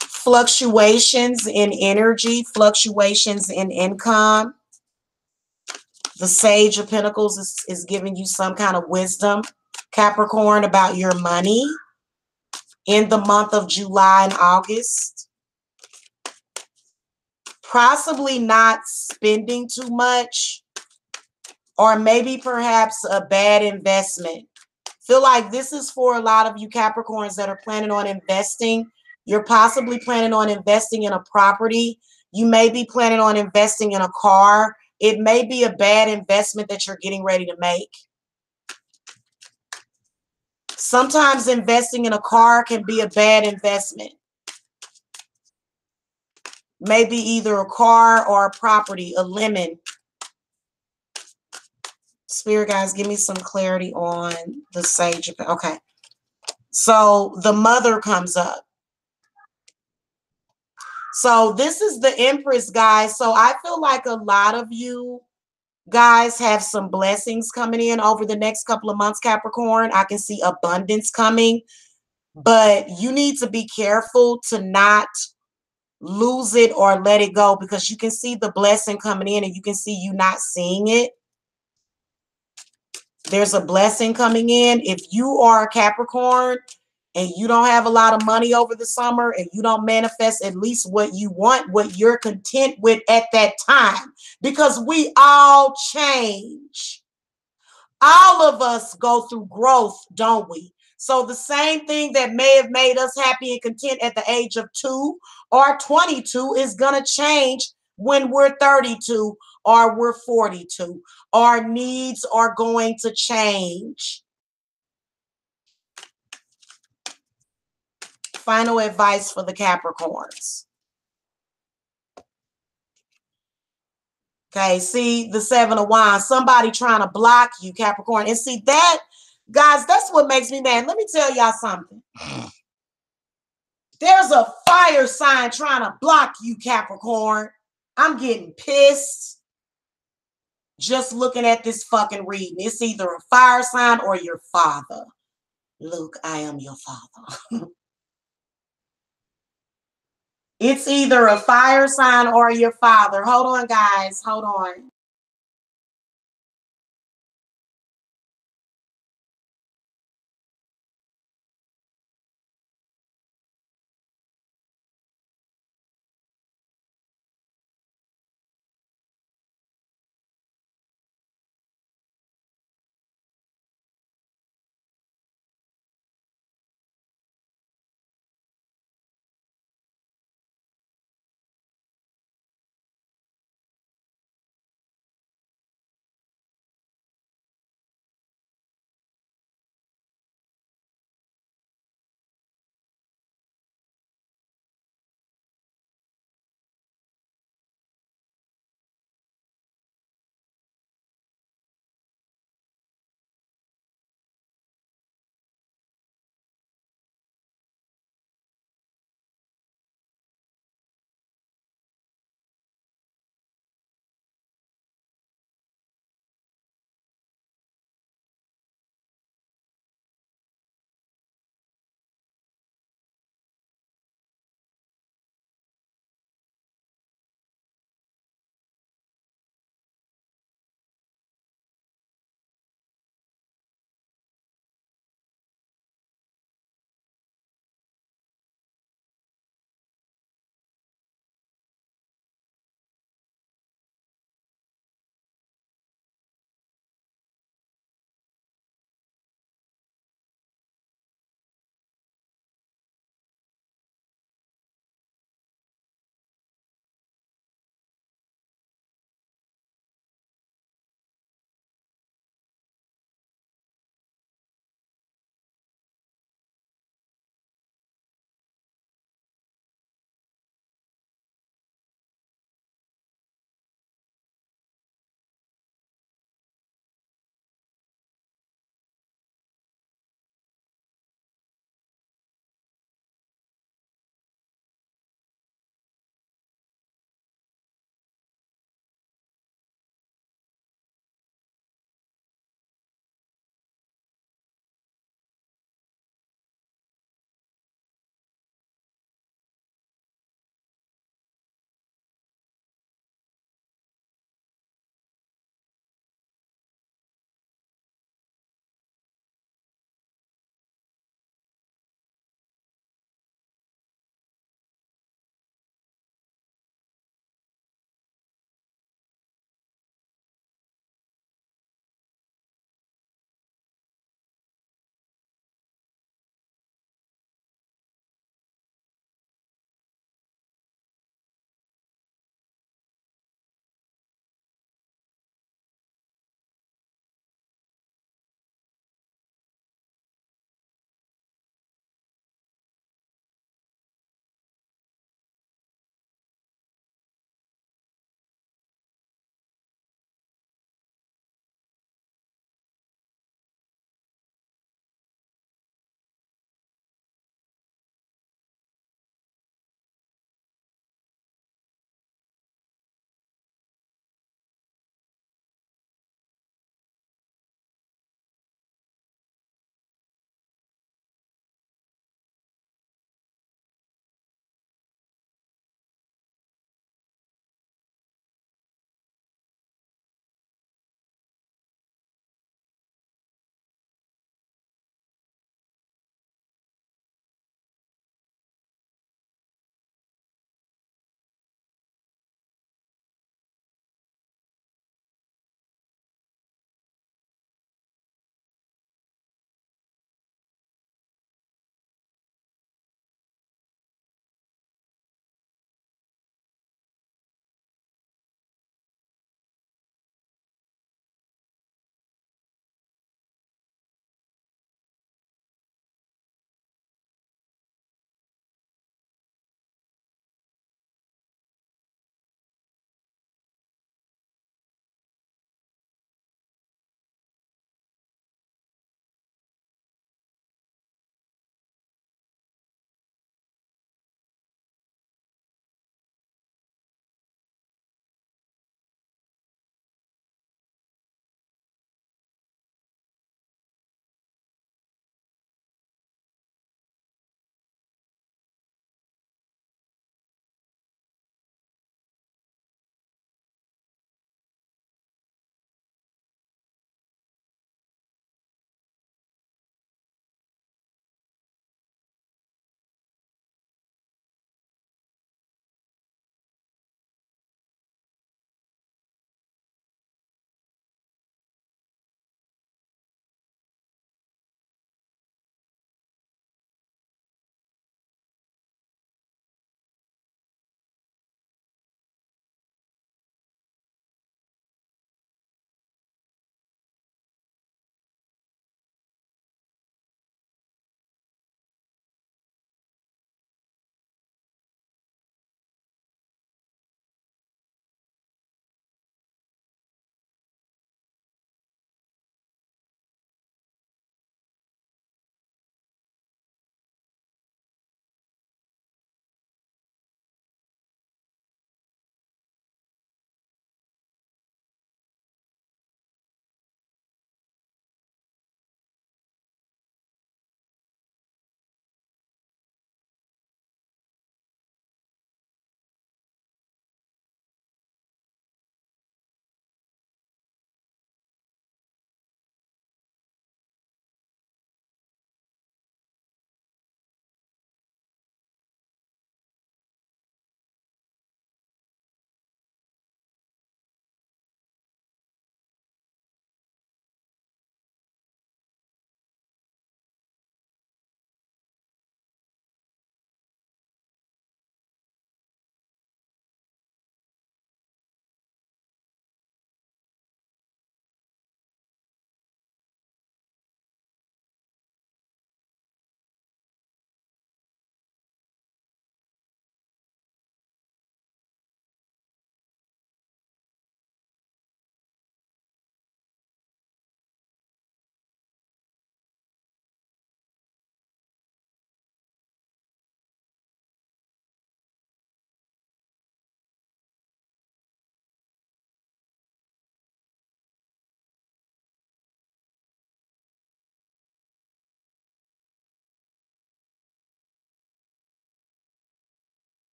Fluctuations in energy, fluctuations in income. The Sage of Pentacles is giving you some kind of wisdom, Capricorn, about your money in the month of July and August. Possibly not spending too much, or maybe perhaps a bad investment. Feel like this is for a lot of you Capricorns that are planning on investing. You're possibly planning on investing in a property. You may be planning on investing in a car. It may be a bad investment that you're getting ready to make. Sometimes investing in a car can be a bad investment. Maybe either a car or a property, a lemon. Spirit guys, give me some clarity on the Sage. Okay. So the Mother comes up. So this is the Empress, guys. So I feel like a lot of you guys have some blessings coming in over the next couple of months, Capricorn. I can see abundance coming, but you need to be careful to not lose it or let it go, because you can see the blessing coming in and you can see you not seeing it. There's a blessing coming in. If you are a Capricorn and you don't have a lot of money over the summer and you don't manifest at least what you want, what you're content with at that time, because we all change. All of us go through growth, don't we? So the same thing that may have made us happy and content at the age of 2 or 22 is going to change when we're 32 or we're 42. Our needs are going to change. Final advice for the Capricorns. Okay, see the Seven of Wands. Somebody trying to block you, Capricorn. And see that, guys, that's what makes me mad. Let me tell y'all something. There's a fire sign trying to block you, Capricorn. I'm getting pissed just looking at this fucking reading. It's either a fire sign or your father. Luke, I am your father. It's either a fire sign or your father. Hold on, guys. Hold on.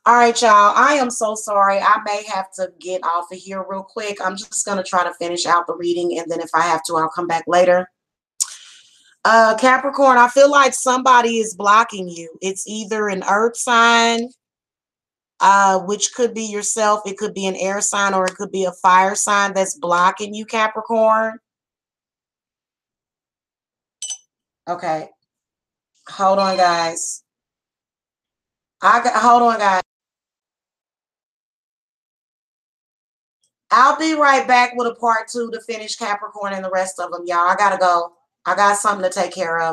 All right, y'all. I am so sorry. I may have to get off of here real quick. I'm just going to try to finish out the reading, and then if I have to, I'll come back later. Capricorn, I feel like somebody is blocking you. It's either an earth sign, which could be yourself. It could be an air sign, or it could be a fire sign that's blocking you, Capricorn. Okay. Hold on, guys. Hold on, guys. I'll be right back with a part 2 to finish Capricorn and the rest of them, y'all. I gotta go. I got something to take care of.